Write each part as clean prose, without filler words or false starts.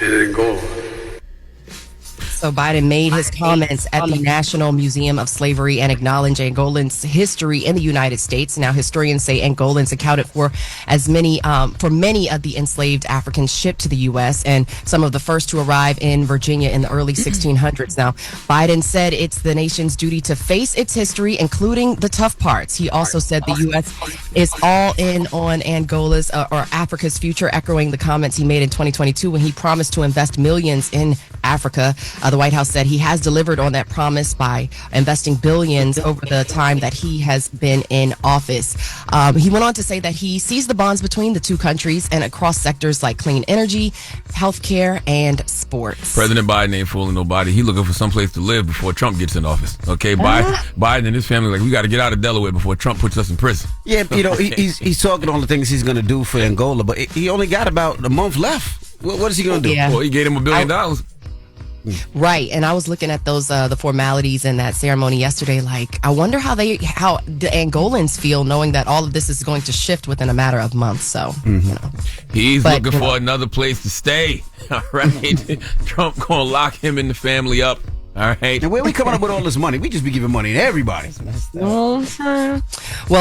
in Angola. So Biden made his comments at the National Museum of Slavery and acknowledged Angolans' history in the United States. Now, historians say Angolans accounted for many of the enslaved Africans shipped to the U.S. and some of the first to arrive in Virginia in the early 1600s. Now, Biden said it's the nation's duty to face its history, including the tough parts. He also said the U.S. is all in on Angola's or Africa's future, echoing the comments he made in 2022 when he promised to invest millions in Africa. The White House said he has delivered on that promise by investing billions over the time that he has been in office. He went on to say that he sees the bonds between the two countries and across sectors like clean energy, healthcare, and sports. President Biden ain't fooling nobody. He looking for someplace to live before Trump gets in office. Okay, Biden and his family like, we got to get out of Delaware before Trump puts us in prison. Yeah, you know, he's talking all the things he's going to do for Angola, but he only got about a month left. What is he going to do? Yeah. Well, he gave him $1 billion. Right, and I was looking at those the formalities in that ceremony yesterday. Like, I wonder how the Angolans feel knowing that all of this is going to shift within a matter of months. So, you know, he's looking for another place to stay. All right, Trump gonna lock him and the family up. All right, and where we coming up with all this money? We just be giving money to everybody. Well,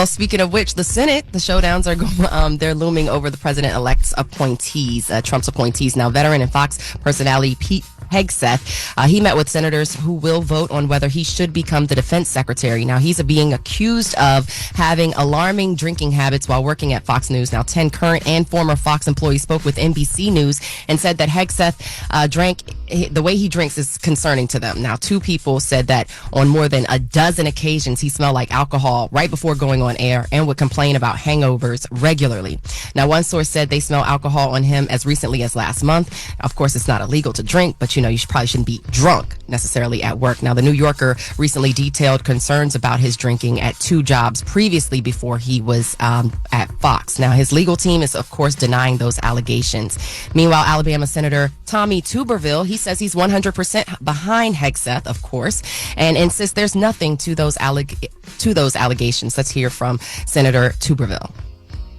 speaking of which, the Senate, the showdowns are going. They're looming over the president-elect's appointees, Trump's appointees. Now, veteran and Fox personality Pete Hegseth, he met with senators who will vote on whether he should become the defense secretary. Now, he's being accused of having alarming drinking habits while working at Fox News. Now, 10 current and former Fox employees spoke with NBC News and said that Hegseth the way he drinks is concerning to them. Now, 2 people said that on more than a dozen occasions he smelled like alcohol right before going on air and would complain about hangovers regularly. Now, one source said they smell alcohol on him as recently as last month. Of course, it's not illegal to drink, but you probably shouldn't be drunk necessarily at work. Now, the New Yorker recently detailed concerns about his drinking at 2 jobs previously before he was at Fox. Now, his legal team is, of course, denying those allegations. Meanwhile, Alabama Senator Tommy Tuberville, he says he's 100% behind Hegseth, of course, and insists there's nothing to those allegations. Let's hear from Senator Tuberville.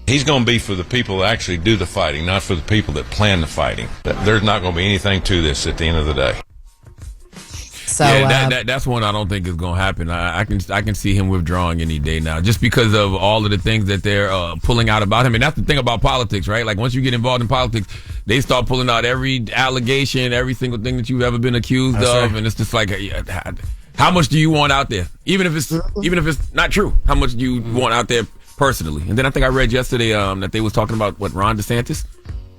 He's going to be for the people that actually do the fighting, not for the people that plan the fighting. There's not going to be anything to this at the end of the day. So that's one I don't think is going to happen. I can see him withdrawing any day now, just because of all of the things that they're pulling out about him. And that's the thing about politics, right? Like, once you get involved in politics, they start pulling out every allegation, every single thing that you've ever been accused of, right. And it's just like, how much do you want out there? Even if it's not true, how much do you want out there personally? And then I think I read yesterday that they was talking about Ron DeSantis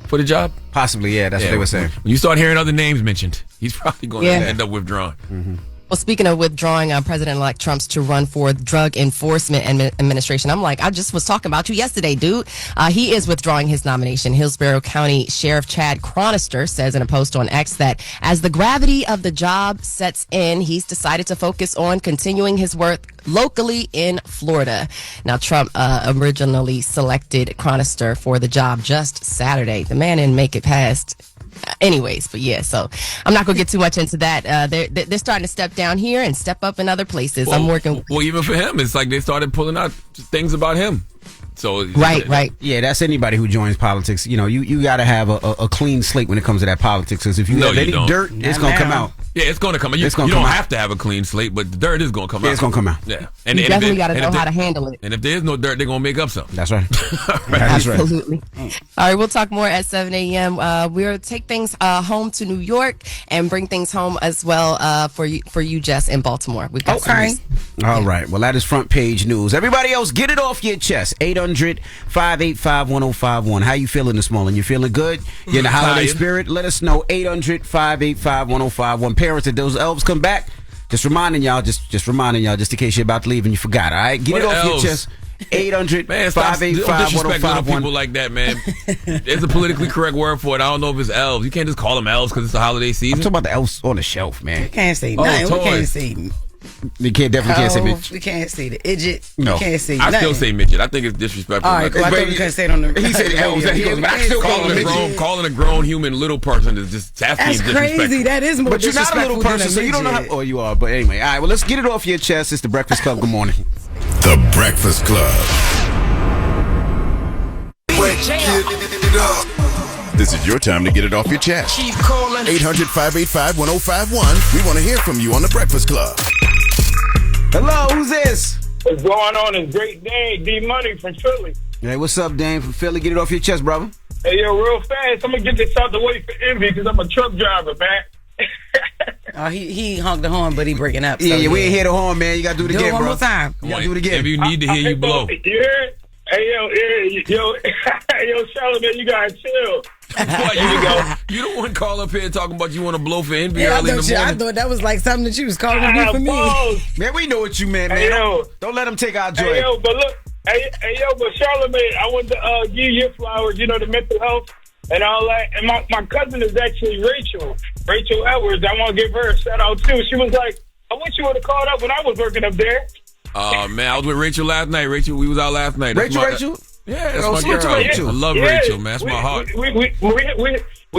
for the job. Possibly, yeah. That's what they were saying. When you start hearing other names mentioned, he's probably going to end up withdrawing. Mm-hmm. Well, speaking of withdrawing President-elect Trump's to run for Drug Enforcement Administration, I'm like, I just was talking about you yesterday, dude. He is withdrawing his nomination. Hillsborough County Sheriff Chad Chronister says in a post on X that as the gravity of the job sets in, he's decided to focus on continuing his work locally in Florida. Now, Trump originally selected Chronister for the job just Saturday. The man didn't make it past. Anyways, but yeah, so I'm not going to get too much into that. They're starting to step down here and step up in other places. Well, I'm working. Well, even for him, it's like they started pulling out things about him. So right. Yeah, that's anybody who joins politics. You know, you got to have a clean slate when it comes to that politics. Because if you have any dirt, it's going to come out. Yeah, it's going to come out. You don't have to have a clean slate, but the dirt is going to come out. Yeah, it's going to come out. Yeah. And you definitely got to know how to handle it. And if there is no dirt, they're going to make up something. That's right. That's Absolutely. Right. All right, we'll talk more at 7 a.m. We'll take things home to New York and bring things home as well for you, Jess, in Baltimore. We've got some news. All right. Well, that is front page news. Everybody else, get it off your chest. 800-585-1051. How you feeling this morning? You feeling good? You in the holiday spirit? Let us know. 800-585-1051. Parents, if those elves come back, just reminding y'all, just reminding y'all, just in case you're about to leave and you forgot. All right, get it off your chest. 800-585-1051. People like that, man. There's a politically correct word for it. I don't know if it's elves. You can't just call them elves because it's the holiday season. I'm talking about the elves on the shelf, man. We can't say nothing. We can't say. You definitely can't say midget. We can't say the idjit. No. We can't say I nothing. still say midget. I think it's disrespectful. All right, cool. I thought you couldn't say it on the. He said elves. I still calling a grown human little person is just that's crazy. That is more. But you're not a little person, so you don't know how. Oh, you are. But anyway, all right. Well, let's get it off your chest. It's the Breakfast Club. Good morning. The Breakfast Club. This is your time to get it off your chest. Keep calling. 800-585-1051. We want to hear from you on The Breakfast Club. Hello, who's this? What's going on? It's Great Dane, D-Money from Philly. Hey, what's up, Dane from Philly? Get it off your chest, brother. Hey, yo, real fast, I'm going to get this out the way for Envy because I'm a truck driver, man. He honked the horn, but he breaking up. So yeah, we ain't hear the horn, man. You got to do it again, one bro. more time. You got to do it again. If you need to hear you blow. You hear it? Hey, yo, Charlamagne, you got to chill. You don't want to call up here and talking about you want to blow for Envy Yeah, early in the morning. I thought that was like something that you was calling to do for me. Man, we know what you meant, man. Don't let them take our joy. Hey, yo, but look. Hey, but Charlamagne, I want to give you your flowers, the mental health and all that. And my cousin is actually Rachel Edwards. I want to give her a shout out, too. She was like, I wish you would have called up when I was working up there. Man, I was with Rachel last night. We was out last night. Rachel? Yeah, that's my girl. Rachel. I love Rachel, man. That's my heart. We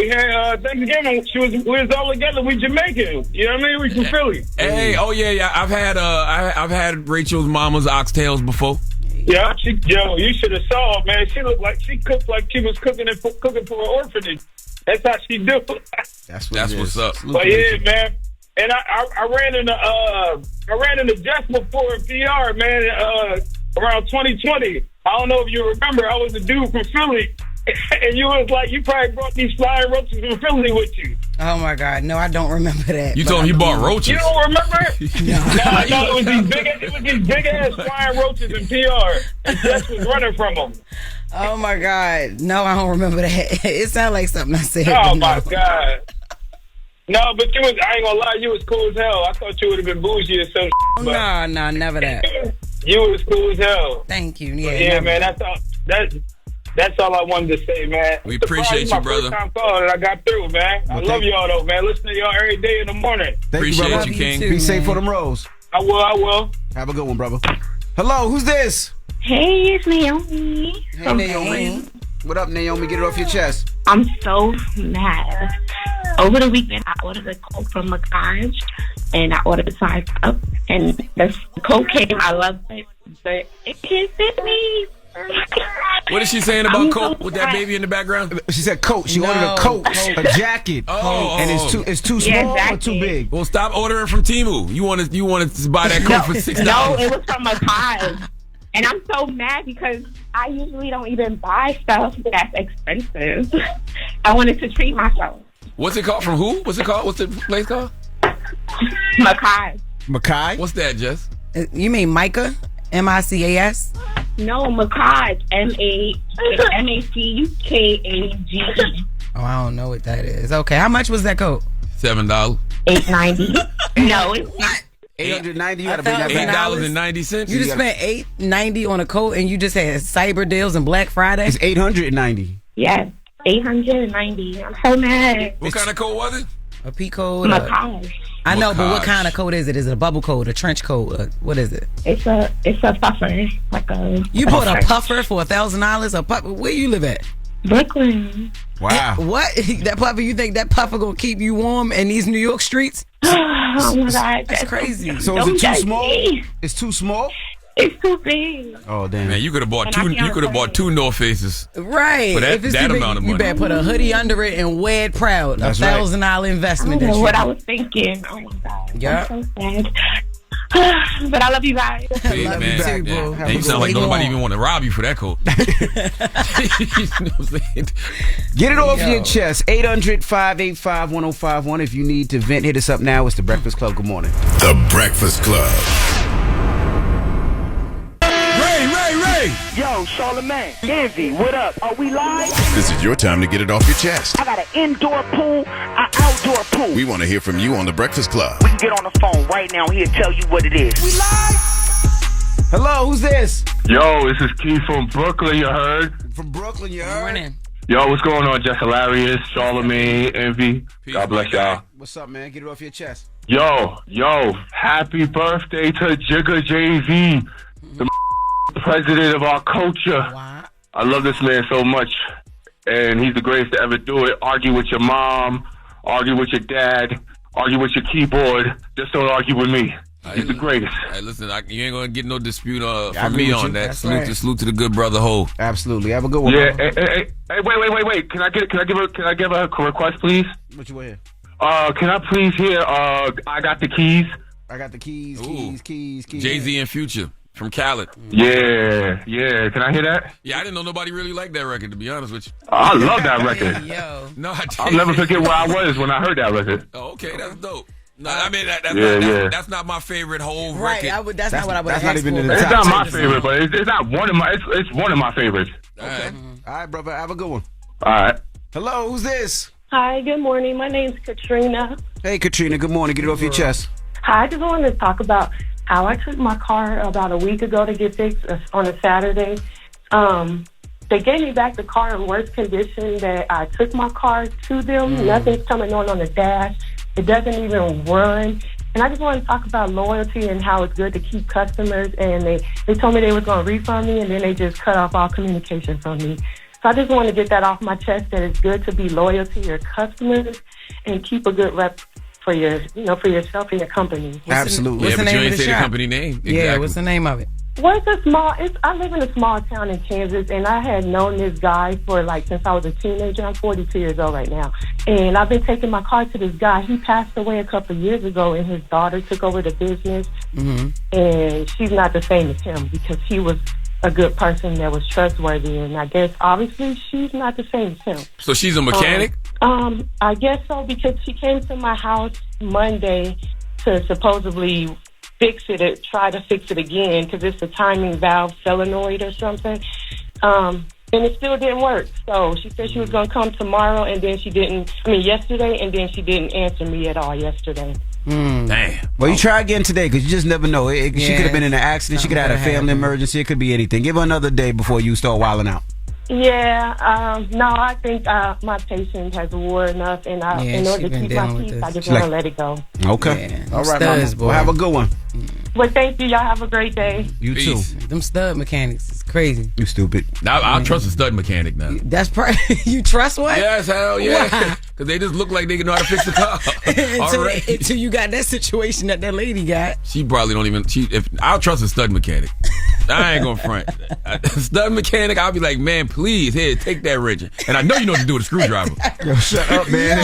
had Thanksgiving. We was all together. We Jamaican. You know what I mean? We from Philly. Hey, oh yeah. I've had Rachel's mama's oxtails before. Yeah, you should have saw her, man. She looked like she cooked like she was cooking for an orphanage. That's how she do. That's what's up. But yeah, man. And I ran into Jess before in PR, man. Around 2020. I don't know if you remember. I was a dude from Philly, and you was like, you probably brought these flying roaches from Philly with you. Oh my God, no, I don't remember that. You told him you bought roaches. You don't remember? No, it was these big ass flying roaches in PR, and Jess was running from them. Oh my God, no, I don't remember that. It sounded like something I said. Oh my God. No, but I ain't gonna lie, you was cool as hell. I thought you would have been bougie or something. No, never that. You was cool as hell. Thank you. Yeah, man, that's all I wanted to say, man. We appreciate you, brother. First time calling and I got through, man. I love y'all though, man. Listen to y'all every day in the morning. Appreciate you, King. Be safe for them rolls. I will. Have a good one, brother. Hello, who's this? Hey, it's Naomi. Hey, Naomi. What up, Naomi? Get it off your chest. I'm so mad. Over the weekend, I ordered a Coke from Mackage, and I ordered a size up, and the Coke came. I love it, but it can't fit me. What is she saying about Coke with that baby in the background? She said coat. She ordered a coat, a jacket, and it's too small or too big. Well, stop ordering from Temu. You wanted to buy that coat for $6. No, it was from Mackage. And I'm so mad because I usually don't even buy stuff that's expensive. I wanted to treat myself. What's it called? From who? What's it called? What's the place called? Mackay. Mackay? What's that, Jess? You mean Micah? M-I-C-A-S? No, Mackay. M-A-C-K-A-G-E. Oh, I don't know what that is. Okay, how much was that coat? $7. $8.90. No, it's not. $890. You got to bring that back. $8.90. You just spent $8.90 on a coat, and you just had Cyber Deals and Black Friday. It's $890. Yes, $890. I'm so mad. What kind of coat was it? A pea coat. Mackay. I know, but what kind of coat is it? Is it a bubble coat, a trench coat? What is it? It's a puffer, like a. You bought a puffer for $1,000? A puffer? Where you live at? Brooklyn. Wow. What? That puffer? You think that puffer gonna keep you warm in these New York streets? Oh my God, that's crazy. So is it too small? It's too small. It's too big. Oh damn! Man, you could have bought two. You could have bought two North Faces. Right. For that if it's too big, amount of money. You better put a hoodie under it and wear it proud. That's $1,000 investment. I don't know what I was thinking. Oh my God. Yeah. I'm so sad. But I love you guys. Hey, love man. you too, bro. And you sound like nobody even want to rob you for that coat. You know what I'm saying? Get it off your chest. 800-585-1051. If you need to vent, hit us up now. It's The Breakfast Club. Good morning. The Breakfast Club. Ray! Yo, Charlamagne, Envy, what up? Are we live? This is your time to get it off your chest. I got an indoor pool, an outdoor pool. We want to hear from you on The Breakfast Club. We can get on the phone right now. He'll tell you what it is. We live? Hello, who's this? Yo, this is Keith from Brooklyn, you heard? From Brooklyn, you heard? Morning. Yo, what's going on? Jess Hilarious, Charlamagne, Envy. God bless y'all. What's up, man? Get it off your chest. Yo, happy birthday to Jigga Jay-Z, the president of our culture. Wow. I love this man so much, and he's the greatest to ever do it. Argue with your mom, argue with your dad, argue with your keyboard, just don't argue with me. He's the greatest. Hey, listen, you ain't gonna get no dispute I from agree me with on you. that. That's Salute to the good brother Ho. Absolutely. Have a good one. Yeah. Hey, wait. Can I give a request, please? What you want here? Can I please hear I Got the Keys? I got the keys. Jay-Z and Future from Khaled. Yeah. Can I hear that? Yeah, I didn't know nobody really liked that record, to be honest with you. I love that record. Yo. No, I didn't. I'll never forget where I was when I heard that record. Oh, okay, that's dope. No, I mean that's not my favorite whole Right. record. That's not what I would that's have not asked even for. in the It's top not 10. my favorite, but it's not one of my. It's one of my favorites. Okay. All right, brother. Have a good one. All right. Hello, who's this? Hi, good morning. My name's Katrina. Hey, Katrina. Good morning. Get it off your chest. Hi, I just wanted to talk about how I took my car about a week ago to get fixed on a Saturday. They gave me back the car in worse condition that I took my car to them. Nothing's coming on the dash. It doesn't even run. And I just want to talk about loyalty and how it's good to keep customers. And they told me they were going to refund me, and then they just cut off all communication from me. So I just want to get that off my chest, that it's good to be loyal to your customers and keep a good rep for yourself and your company. Absolutely. What's the name of the say the shop? company name. Exactly. Yeah, what's the name of it? Well, I live in a small town in Kansas, and I had known this guy for since I was a teenager. I'm 42 years old right now. And I've been taking my car to this guy. He passed away a couple of years ago, and his daughter took over the business. Mm-hmm. And she's not the same as him because he was a good person that was trustworthy. And I guess, obviously, she's not the same as him. So she's a mechanic? I guess so, because she came to my house Monday to supposedly try to fix it again, because it's a timing valve solenoid or something. And it still didn't work. So she said she was going to come tomorrow, and then yesterday, and then she didn't answer me at all yesterday. Damn. Well, you try again today, because you just never know. She could have been in an accident. She could have had a family emergency. It could be anything. Give her another day before you start wilding out. Yeah, no, I think my patience has worn enough, and in order to keep my peace, I just want to let it go. Okay. Yeah. All right, Studs, mama. boy. Well, have a good one. Well, thank you. Y'all have a great day. You too. Them stud mechanics is crazy. You stupid. Now I'll trust a stud mechanic now. That's you trust what? Yes, hell yeah. Because they just look like they can know how to fix the car. Until you got that situation that lady got. She probably don't even. I'll trust a stud mechanic. I ain't gonna front. Stud mechanic, I'll be like, man, please, here, take that wrench. And I know you know what to do with a screwdriver. Yo, shut up, man.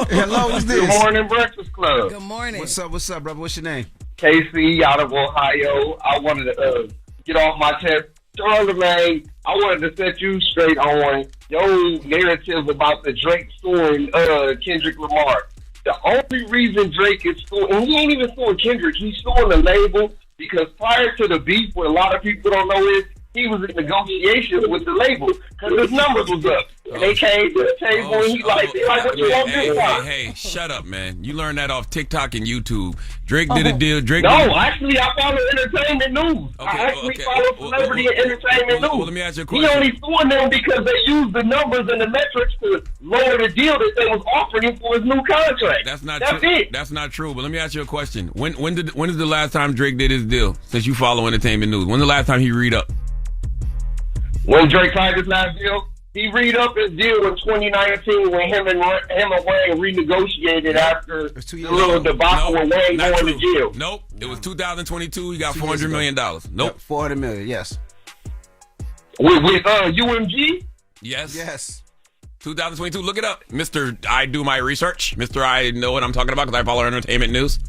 Hello, who's this? Good morning, Breakfast Club. Good morning. What's up, brother? What's your name? Casey out of Ohio. I wanted to get off my chest. Charlamagne, I wanted to set you straight on your narrative about the Drake suing Kendrick Lamar. The only reason Drake is suing, and he ain't even suing Kendrick, he's suing the label, because prior to the beef, what a lot of people don't know is he was in negotiations with the label because his numbers was up. And they came to the table and he like, what you want this time? Hey, shut up, man. You learned that off TikTok and YouTube. Drake did a deal. Actually, I follow entertainment news. I actually follow celebrity and entertainment news. Well, let me ask you a question. He only suing them because they used the numbers and the metrics to lower the deal that they was offering him for his new contract. That's true. It. That's not true. But let me ask you a question. When is the last time Drake did his deal? Since you follow entertainment news, when's the last time he read up? When Drake signed his last deal, he read up his deal in 2019 when him and Wayne renegotiated after the little debacle with Wayne going to jail. Nope. It was 2022. He got $400 million. Nope. $400 million, yes. With UMG? Yes. 2022. Look it up. Mr. I do my research. Mr. I know what I'm talking about because I follow entertainment news.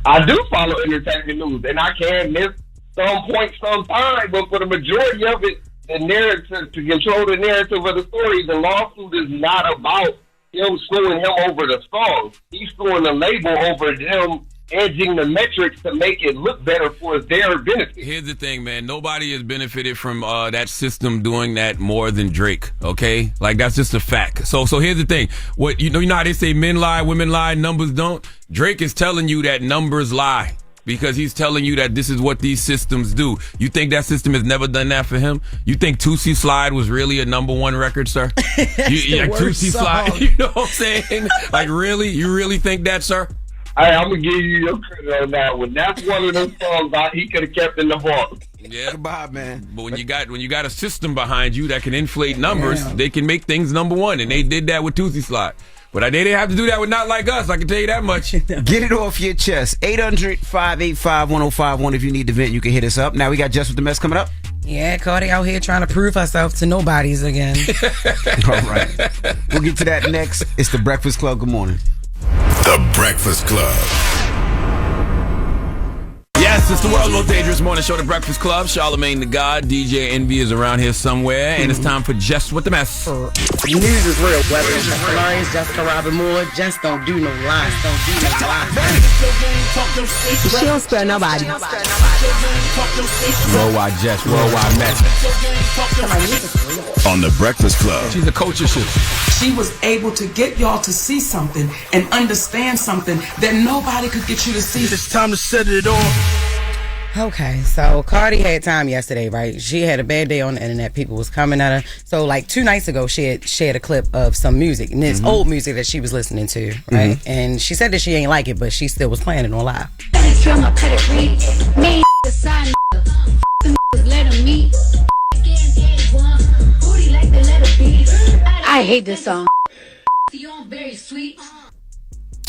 I do follow entertainment news, and I can miss some point sometime, but for the majority of it, the narrative, to control the narrative of the story, the lawsuit is not about him suing him over the song. He's suing the label over them edging the metrics to make it look better for their benefit. Here's the thing, man. Nobody has benefited from that system doing that more than Drake, okay? Like, that's just a fact. So here's the thing. What you know how they say men lie, women lie, numbers don't? Drake is telling you that numbers lie. Because he's telling you that this is what these systems do. You think that system has never done that for him? You think Tootsie Slide was really a #1 record, sir? Like Tootsie Slide, you know what I'm saying? Like, really? You really think that, sir? Hey, I'm going to give you your credit on that one. That's one of those songs he could have kept in the vault. Yeah. Goodbye, man. But when you got a system behind you that can inflate numbers, they can make things #1. And they did that with Tootsie Slide. But they didn't have to do that with Not Like Us. I can tell you that much. Get it off your chest. 800-585-1051. If you need to vent, you can hit us up. Now we got Jess With The Mess coming up. Yeah, Cardi out here trying to prove herself to nobodies again. All right. We'll get to that next. It's The Breakfast Club. Good morning. The Breakfast Club. Yes, it's the world's most dangerous morning show, The Breakfast Club. Charlamagne the God, DJ Envy is around here somewhere, and it's time for Jess With The Mess. News is real. Whether it's Jess Hilarious, Jessica Robin Moore, just don't do no lies. She don't spare nobody. Worldwide Jess, worldwide mess. On The Breakfast Club. She's a culture shift. She was able to get y'all to see something and understand something that nobody could get you to see. It's time to set it off. Okay, so Cardi had time yesterday, right? She had a bad day on the internet. People was coming at her. So like 2 nights ago, she had shared a clip of some music, and it's old music that she was listening to, right? And she said that she ain't like it, but she still was playing it on live. I hate this song.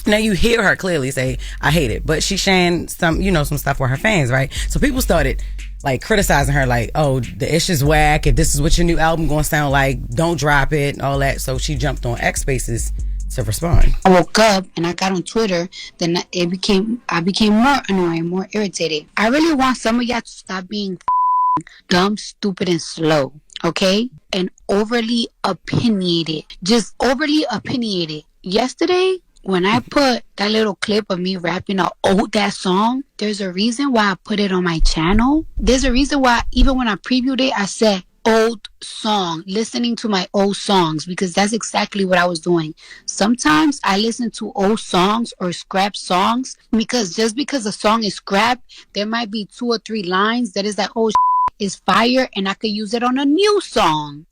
Now you hear her clearly say, I hate it, but she's sharing some, some stuff with her fans, right? So people started like criticizing her, like, oh, the ish is whack. If this is what your new album gonna sound like, don't drop it, all that. So she jumped on X Spaces to respond. I woke up and I got on Twitter, then I became more annoying, more irritated. I really want some of y'all to stop being dumb, stupid, and slow, okay? And overly opinionated. Just overly opinionated. Yesterday, when I put that little clip of me rapping that song, there's a reason why I put it on my channel. There's a reason why even when I previewed it, I said old song, listening to my old songs, because that's exactly what I was doing. Sometimes I listen to old songs or scrap songs because just because a song is scrap, there might be 2 or 3 lines that is like, oh, is fire, and I could use it on a new song.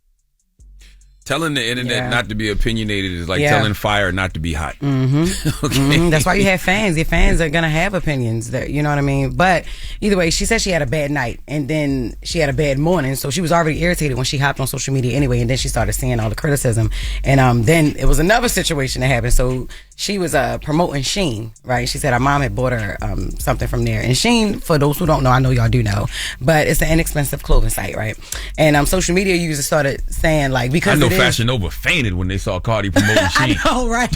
Telling the internet not to be opinionated is like telling fire not to be hot. Okay. That's why you have fans. Your fans are going to have opinions. You know what I mean? But either way, she said she had a bad night and then she had a bad morning. So she was already irritated when she hopped on social media anyway. And then she started seeing all the criticism. And then it was another situation that happened. So she was promoting Shein, right? She said her mom had bought her something from there. And Shein, for those who don't know, I know y'all do know, but it's an inexpensive clothing site, right? And social media users started saying like, because Fashion Nova fainted when they saw Cardi promoting Shein. I know, right?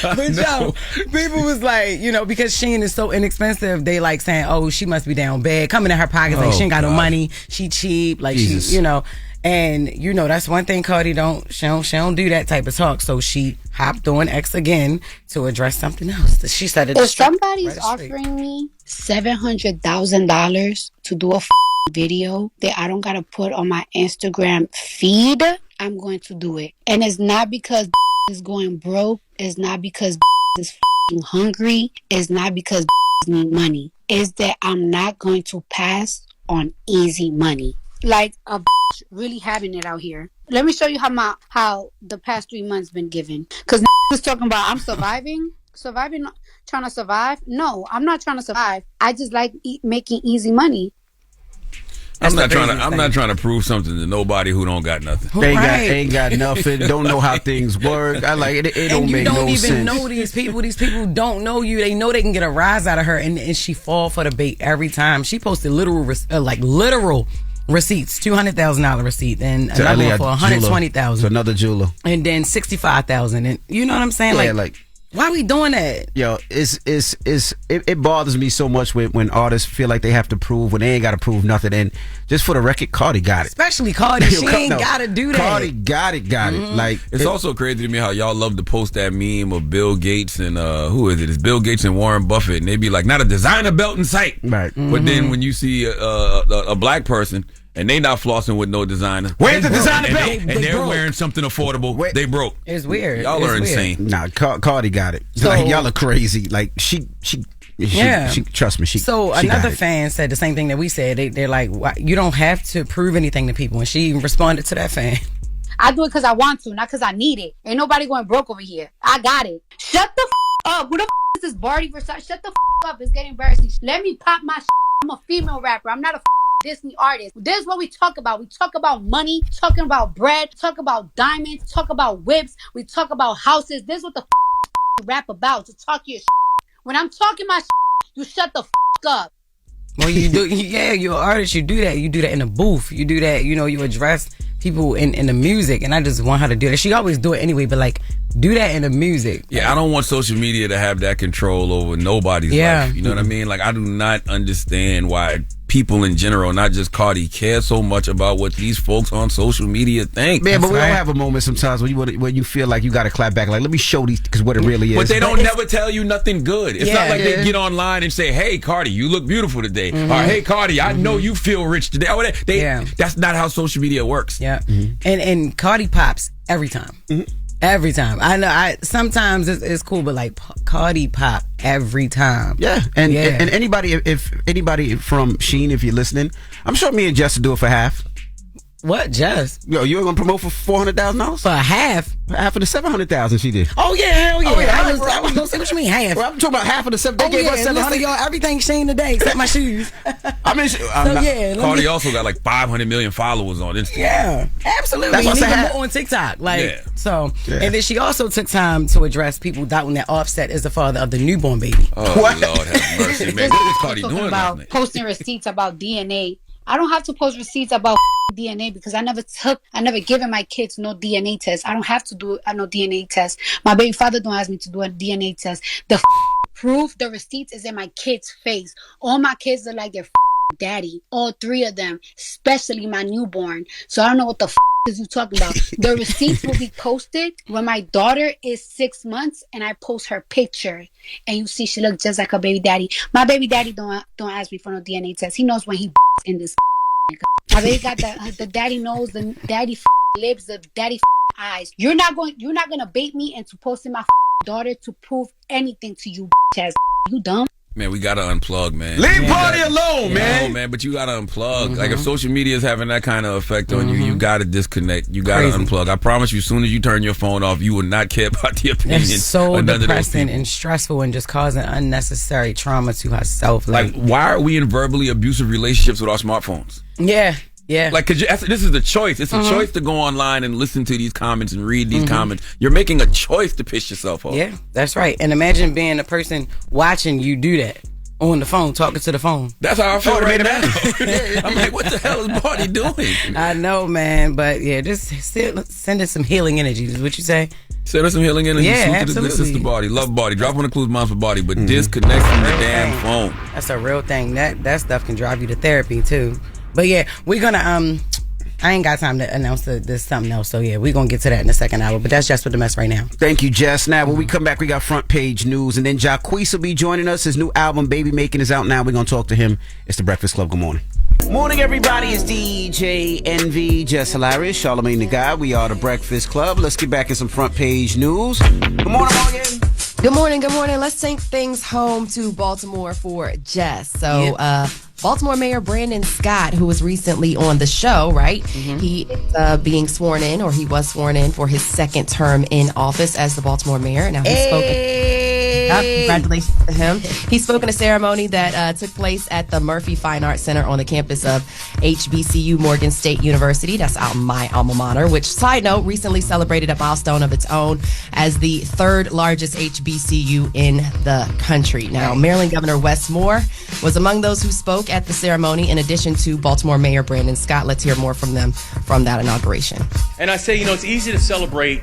But yo, people was like, because Shein is so inexpensive, they like saying, oh, she must be down bad. Coming in her pockets like she ain't got no money. She cheap, like Jesus. She, and that's one thing Cardi don't do that type of talk. So she hopped on X again to address something else. She said if somebody's offering me $700,000 to do a video that I don't gotta put on my Instagram feed, I'm going to do it. And it's not because is going broke. It's not because is hungry. It's not because need money. It's that I'm not going to pass on easy money. Like a really having it out here. Let me show you how the past 3 months been given. Because was talking about I'm surviving, trying to survive. No, I'm not trying to survive. I just like making easy money. I'm not trying to prove something to nobody who don't got nothing. They ain't got nothing. Don't know how things work. I like it. It don't make no sense. You don't even know these people. These people don't know you. They know they can get a rise out of her, and she fall for the bait every time. She posted literal receipts, $200,000 receipt, and another one for $120,000. So another jeweler, and then $65,000. And you know what I'm saying? Yeah, why are we doing that? Yo, it bothers me so much when artists feel like they have to prove when they ain't got to prove nothing. And just for the record, Cardi got it. Especially Cardi, she ain't got to do that. Cardi got it. Like it's also crazy to me how y'all love to post that meme of Bill Gates and who is it? It's Bill Gates and Warren Buffett, and they be like, not a designer belt in sight. Right. But then when you see a black person and they not flossing with no designer, where's the designer belt? And they're wearing something affordable. They broke. It's weird. Y'all are insane. Nah, Cardi got it. So, like, y'all are crazy. Like she trust me. Another fan said the same thing that we said. They're like, you don't have to prove anything to people, and she responded to that fan. I do it because I want to, not because I need it. Ain't nobody going broke over here. I got it. Shut the up. Who the is this Barty Versace? Shut the up. It's getting embarrassing. Let me pop my I'm a female rapper. I'm not a Disney artist. This is what we talk about. We talk about money, talking about bread, talk about diamonds, talk about whips, we talk about houses. This is what the rap about, to talk your When I'm talking my you shut the up. Well, you do, yeah, you're an artist, you do that. You do that in a booth. You do that, you know, you address people in the music, and I just want her to do that. She always do it anyway, but like, do that in the music. Yeah, I don't want social media to have that control over nobody's life. You know what I mean? Like, I do not understand why people in general, not just Cardi, care so much about what these folks on social media think. Man, but we all have a moment sometimes when you feel like you got to clap back. Like, let me show these, because what it really is. But they don't never tell you nothing good. It's not like they get online and say, hey, Cardi, you look beautiful today. Or, hey, Cardi, I know you feel rich today. That's not how social media works. Yeah. And Cardi pops every time. Every time. I know sometimes it's cool, but like Cardi pop every time. Yeah. And if anybody from Sheen, if you're listening, I'm sure me and Jess will do it for half. What, Jess? Yo, you ain't gonna promote for $400,000? For half? Half of the $700,000 she did. Oh yeah, hell yeah. Oh, yeah. I was gonna say, what you mean half? Well, I'm talking about half of the $700,000. They gave us $700,000. Listen, y'all, everything Sheen today except my shoes. I mean, Cardi also got like 500 million followers on Instagram. Yeah, absolutely. That's what even more on TikTok. Like, so, and then she also took time to address people doubting that Offset is the father of the newborn baby. Oh, what? Lord have mercy, man. What was Cardi doing about posting receipts about DNA? I don't have to post receipts about DNA because I never given my kids no DNA test. I don't have to do no DNA test. My baby father don't ask me to do a DNA test. The proof, the receipts is in my kids' face. All my kids are like their daddy. All three of them, especially my newborn. So I don't know what the is you talking about. The receipts will be posted when my daughter is 6 months and I post her picture and you see she looks just like her baby daddy. My baby daddy don't ask me for no DNA test. He knows when he in this. My baby got the daddy nose, the daddy lips, the daddy eyes. You're not gonna bait me into posting my daughter to prove anything to you. You dumb. Man, we gotta unplug, man. Leave Party alone, man. No, man, but you gotta unplug. Like, if social media is having that kind of effect on you, you gotta disconnect. You gotta unplug. I promise you, as soon as you turn your phone off, you will not care about the opinion. It's so depressing and stressful and just causing unnecessary trauma to herself. Like, why are we in verbally abusive relationships with our smartphones? Yeah. Yeah. Like, cause this is a choice. It's a choice to go online and listen to these comments and read these comments. You're making a choice to piss yourself off. Yeah, that's right. And imagine being a person watching you do that on the phone, talking to the phone. That's how I feel right now. I'm like, what the hell is Barty doing? I know, man. But yeah, just send us some healing energy. Is what you say? Send us some healing energy. Yeah, absolutely. This is the Barty. Love Barty. Drop on the clues, moms for Barty, but disconnect from the damn phone. That's a real thing. That stuff can drive you to therapy too. But yeah, we're gonna I ain't got time to announce there's something else, so yeah, we're gonna get to that in the second hour. But that's Jess With The Mess right now. Thank you, Jess. Now, when we come back, we got front page news, and then Jacquees will be joining us. His new album, Baby Making, is out now. We're gonna talk to him. It's the Breakfast Club. Good morning. Morning, everybody. It's DJ Envy, Jess Hilarious, Charlamagne the Guy. We are the Breakfast Club. Let's get back in some front page news. Good morning, Morgan. Good morning. Good morning. Let's take things home to Baltimore for Jess. So, Baltimore Mayor Brandon Scott, who was recently on the show, right? He is being sworn in, or he was sworn in for his second term in office as the Baltimore mayor. Now he's spoken. Congratulations to him. He spoke in a ceremony that took place at the Murphy Fine Arts Center on the campus of HBCU Morgan State University. That's my alma mater, which, side note, recently celebrated a milestone of its own as the third largest HBCU in the country. Now, Maryland Governor Wes Moore was among those who spoke at the ceremony, in addition to Baltimore Mayor Brandon Scott. Let's hear more from them from that inauguration. And I say, it's easy to celebrate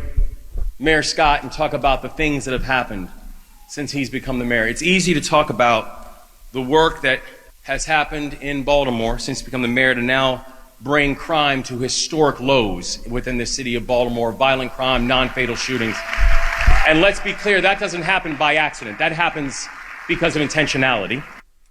Mayor Scott and talk about the things that have happened since he's become the mayor. It's easy to talk about the work that has happened in Baltimore since he's become the mayor to now bring crime to historic lows within the city of Baltimore, violent crime, non-fatal shootings. And let's be clear, that doesn't happen by accident. That happens because of intentionality.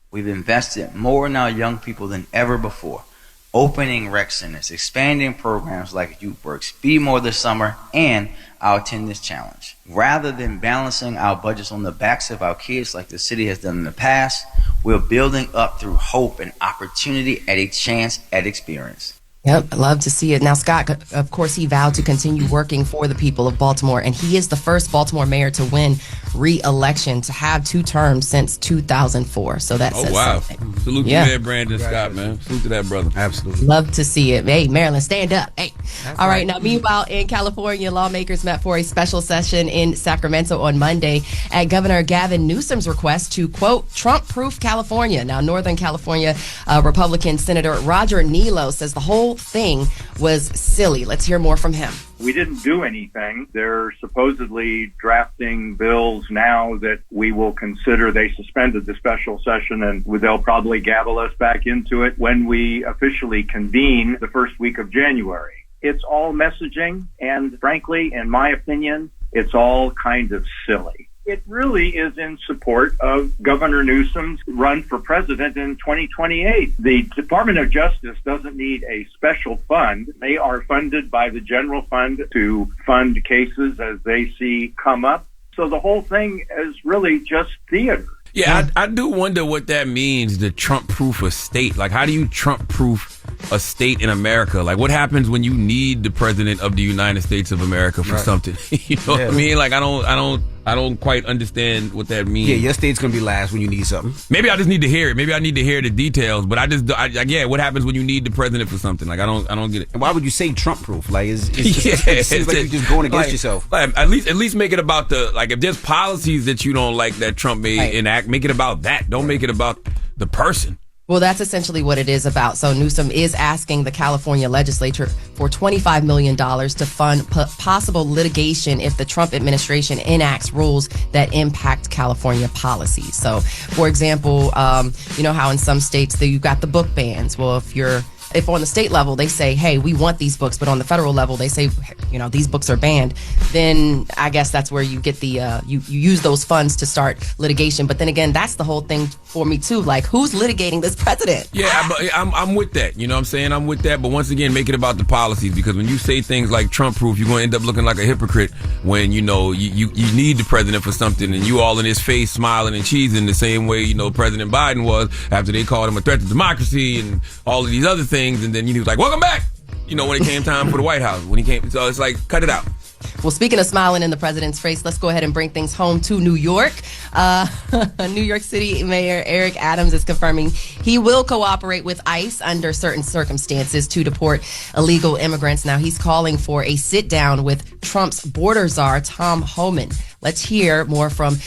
We've invested more in our young people than ever before, opening rec centers, expanding programs like Youth Works, Be More this summer, and our attendance challenge. Rather than balancing our budgets on the backs of our kids like the city has done in the past, we're building up through hope and opportunity at a chance at experience. Yep, I love to see it. Now, Scott, of course, he vowed to continue working for the people of Baltimore, and he is the first Baltimore mayor to win re-election, to have 2 terms since 2004. So that says something. Salute to Mayor Brandon Scott, man. Salute to that brother. Absolutely. Love to see it. Hey, Maryland, stand up. Hey. All right. Now, meanwhile, in California, lawmakers met for a special session in Sacramento on Monday at Governor Gavin Newsom's request to, quote, Trump-proof California. Now, Northern California Republican Senator Roger Nilo says the whole thing was silly. Let's hear more from him. We didn't do anything. They're supposedly drafting bills now that we will consider. They suspended the special session, and they'll probably gavel us back into it when we officially convene the first week of January. It's all messaging, and frankly, in my opinion, it's all kind of silly. It really is in support of Governor Newsom's run for president in 2028. The Department of Justice doesn't need a special fund. They are funded by the general fund to fund cases as they see come up. So the whole thing is really just theater. Yeah, I do wonder what that means, the Trump-proof a state. Like, how do you Trump-proof a state in America? Like, what happens when you need the president of the United States of America for something? You know what I mean? Like, I don't quite understand what that means. Yeah, your state's gonna be last when you need something. Maybe I just need to hear it. Maybe I need to hear the details. But what happens when you need the president for something? Like, I don't get it. And why would you say Trump-proof? Like, it seems like you're just going against yourself. Like, at least make it about the, like, if there's policies that you don't like that Trump may enact, make it about that. Don't make it about the person. Well, that's essentially what it is about. So Newsom is asking the California legislature for $25 million to fund possible litigation if the Trump administration enacts rules that impact California policies. So, for example, you know how in some states you've got the book bans. Well, if on the state level they say, hey, we want these books, but on the federal level they say, you know, these books are banned, then I guess that's where you get the, you use those funds to start litigation. But then again, that's the whole thing for me too. Like, who's litigating this president? Yeah, I'm with that. You know what I'm saying? I'm with that. But once again, make it about the policies, because when you say things like Trump-proof, you're going to end up looking like a hypocrite when, you know, you need the president for something and you all in his face smiling and cheesing the same way, you know, President Biden was after they called him a threat to democracy and all of these other things. And then he was like, welcome back, you know, when it came time for the White House, so it's like, cut it out. Well, speaking of smiling in the president's face, let's go ahead and bring things home to New York. New York City Mayor Eric Adams is confirming he will cooperate with ICE under certain circumstances to deport illegal immigrants. Now, he's calling for a sit-down with Trump's border czar, Tom Homan. Let's hear more from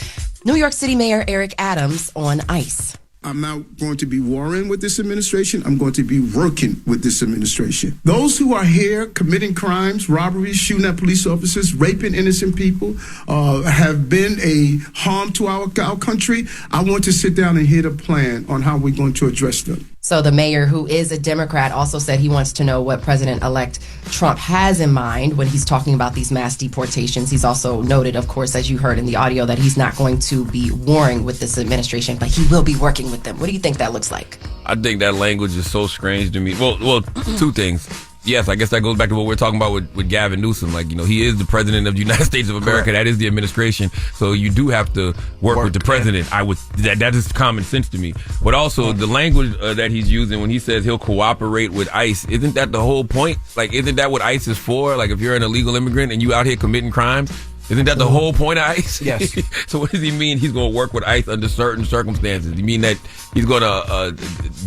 New York City Mayor Eric Adams on ICE. I'm not going to be warring with this administration. I'm going to be working with this administration. Those who are here committing crimes, robberies, shooting at police officers, raping innocent people, have been a harm to our country. I want to sit down and hear the plan on how we're going to address them. So the mayor, who is a Democrat, also said he wants to know what President-elect Trump has in mind when he's talking about these mass deportations. He's also noted, of course, as you heard in the audio, that he's not going to be warring with this administration, but he will be working with them. What do you think that looks like? I think that language is so strange to me. Well, two things. Yes, I guess that goes back to what we're talking about with Gavin Newsom. Like, you know, he is the president of the United States of America. Correct. That is the administration. So you do have to work with the president. That is common sense to me. But also the language that he's using when he says he'll cooperate with ICE, isn't that the whole point? Like, isn't that what ICE is for? Like, if you're an illegal immigrant and you out here committing crimes, isn't that the whole point of ICE? Yes. So what does he mean he's going to work with ICE under certain circumstances? You mean that he's going to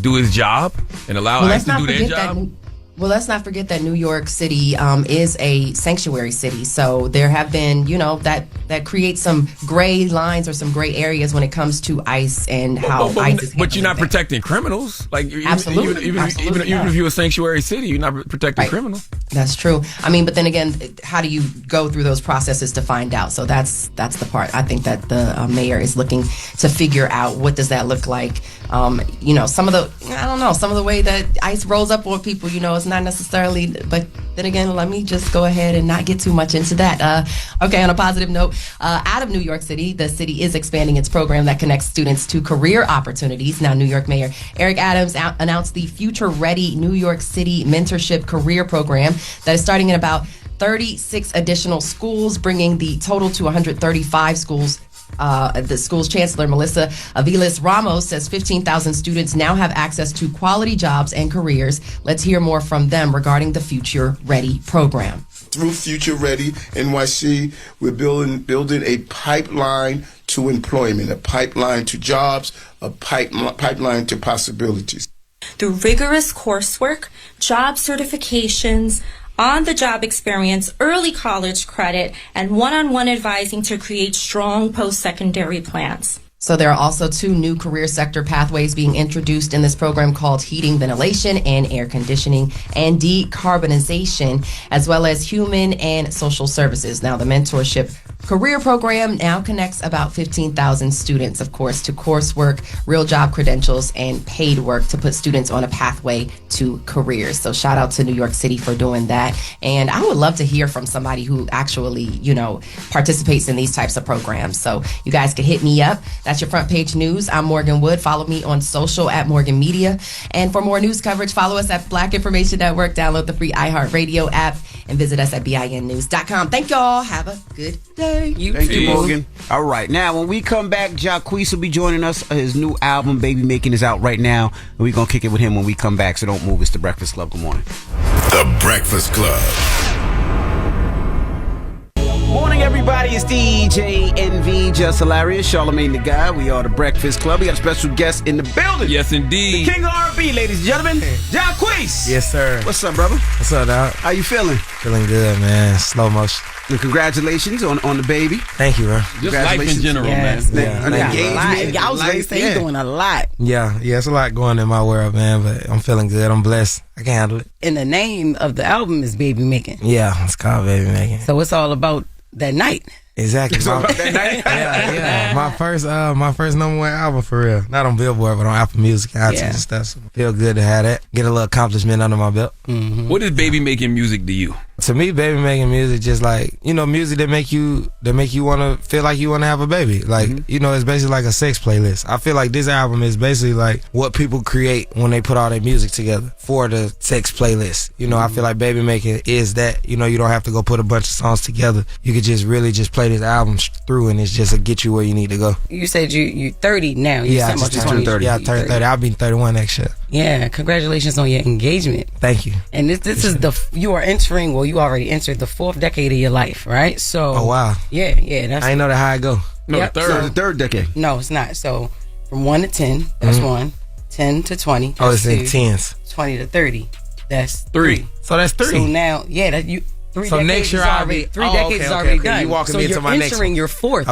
do his job and allow ICE to do their job? Well, let's not forget that New York City is a sanctuary city. So there have been, you know, that creates some gray lines or some gray areas when it comes to ICE and how ICE is. But you're not protecting criminals. Like, absolutely. Even if you're a sanctuary city, you're not protecting criminals. That's true. I mean, but then again, how do you go through those processes to find out? So that's the part. I think that the mayor is looking to figure out what does that look like. You know, some of the way that ICE rolls up on people, you know, it's not necessarily, but then again, let me just go ahead and not get too much into that. Okay, on a positive note, out of New York City, the city is expanding its program that connects students to career opportunities. Now, New York Mayor Eric Adams announced the Future Ready New York City Mentorship Career Program that is starting in about 36 additional schools, bringing the total to 135 schools The school's chancellor, Melissa Aviles Ramos, says 15,000 students now have access to quality jobs and careers. Let's hear more from them regarding the Future Ready program. Through Future Ready NYC, we're building a pipeline to employment, a pipeline to jobs, a pipeline to possibilities. Through rigorous coursework, job certifications, on-the-job experience, early college credit, and one-on-one advising to create strong post-secondary plans. So there are also 2 new career sector pathways being introduced in this program called heating, ventilation, and air conditioning, and decarbonization, as well as human and social services. Now, the mentorship career program now connects about 15,000 students, of course, to coursework, real job credentials, and paid work to put students on a pathway to careers. So shout out to New York City for doing that. And I would love to hear from somebody who actually, participates in these types of programs. So you guys can hit me up. That's your front page news. I'm Morgan Wood. Follow me on social at Morgan Media. And for more news coverage, follow us at Black Information Network. Download the free iHeartRadio app and visit us at BINnews.com. Thank y'all. Have a good day. Thank you, Morgan. All right. Now, when we come back, Jacquees will be joining us. His new album, Baby Making, is out right now. And we're going to kick it with him when we come back. So don't move. It's The Breakfast Club. Good morning. The Breakfast Club. Morning, everybody. It's DJ NV, Jess Hilarious, Charlamagne the Guy. We are The Breakfast Club. We got a special guest in the building. Yes, indeed. The king of R&B, ladies and gentlemen, Jacquees. Yes, sir. What's up, brother? What's up, dog? How you feeling? Feeling good, man. Slow motion. And congratulations on the baby. Thank you, bro. Just life in general, man. Yeah. Engagement. I was ready to say he's doing a lot. Yeah, it's a lot going in my world, man, but I'm feeling good. I'm blessed. I can handle it. And the name of the album is Baby Making. Yeah, it's called Baby Making. So it's all about that night. Exactly. that night? yeah. My first number 1 album for real. Not on Billboard, but on Apple Music and iTunes and stuff. So feel good to have that. Get a little accomplishment under my belt. Mm-hmm. What is baby making music to you? To me, baby making music just like, music that make you want to feel like you want to have a baby. Like, it's basically like a sex playlist. I feel like this album is basically like what people create when they put all their music together for the sex playlist. I feel like baby making is that, you don't have to go put a bunch of songs together. You could just really just play this album through and it's just to get you where you need to go. You said you 30 now. I just turned 30. Yeah, I turned 30. I'll be 31 next year. Yeah, congratulations on your engagement. Thank you. And this is you are entering, well, you already entered the 4th decade of your life, right? So. Oh, wow. Yeah. That's I ain't know that how it go. No, the third. So the 3rd decade. No, it's not. So from 1 to 10, that's 1. 10 to 20. Oh, it's 2. in 10s. 20 to 30, that's 3. So that's 3. So now, that 3 so next year I'll be 3 decades is already done. You walking so into you're my next entering your 4th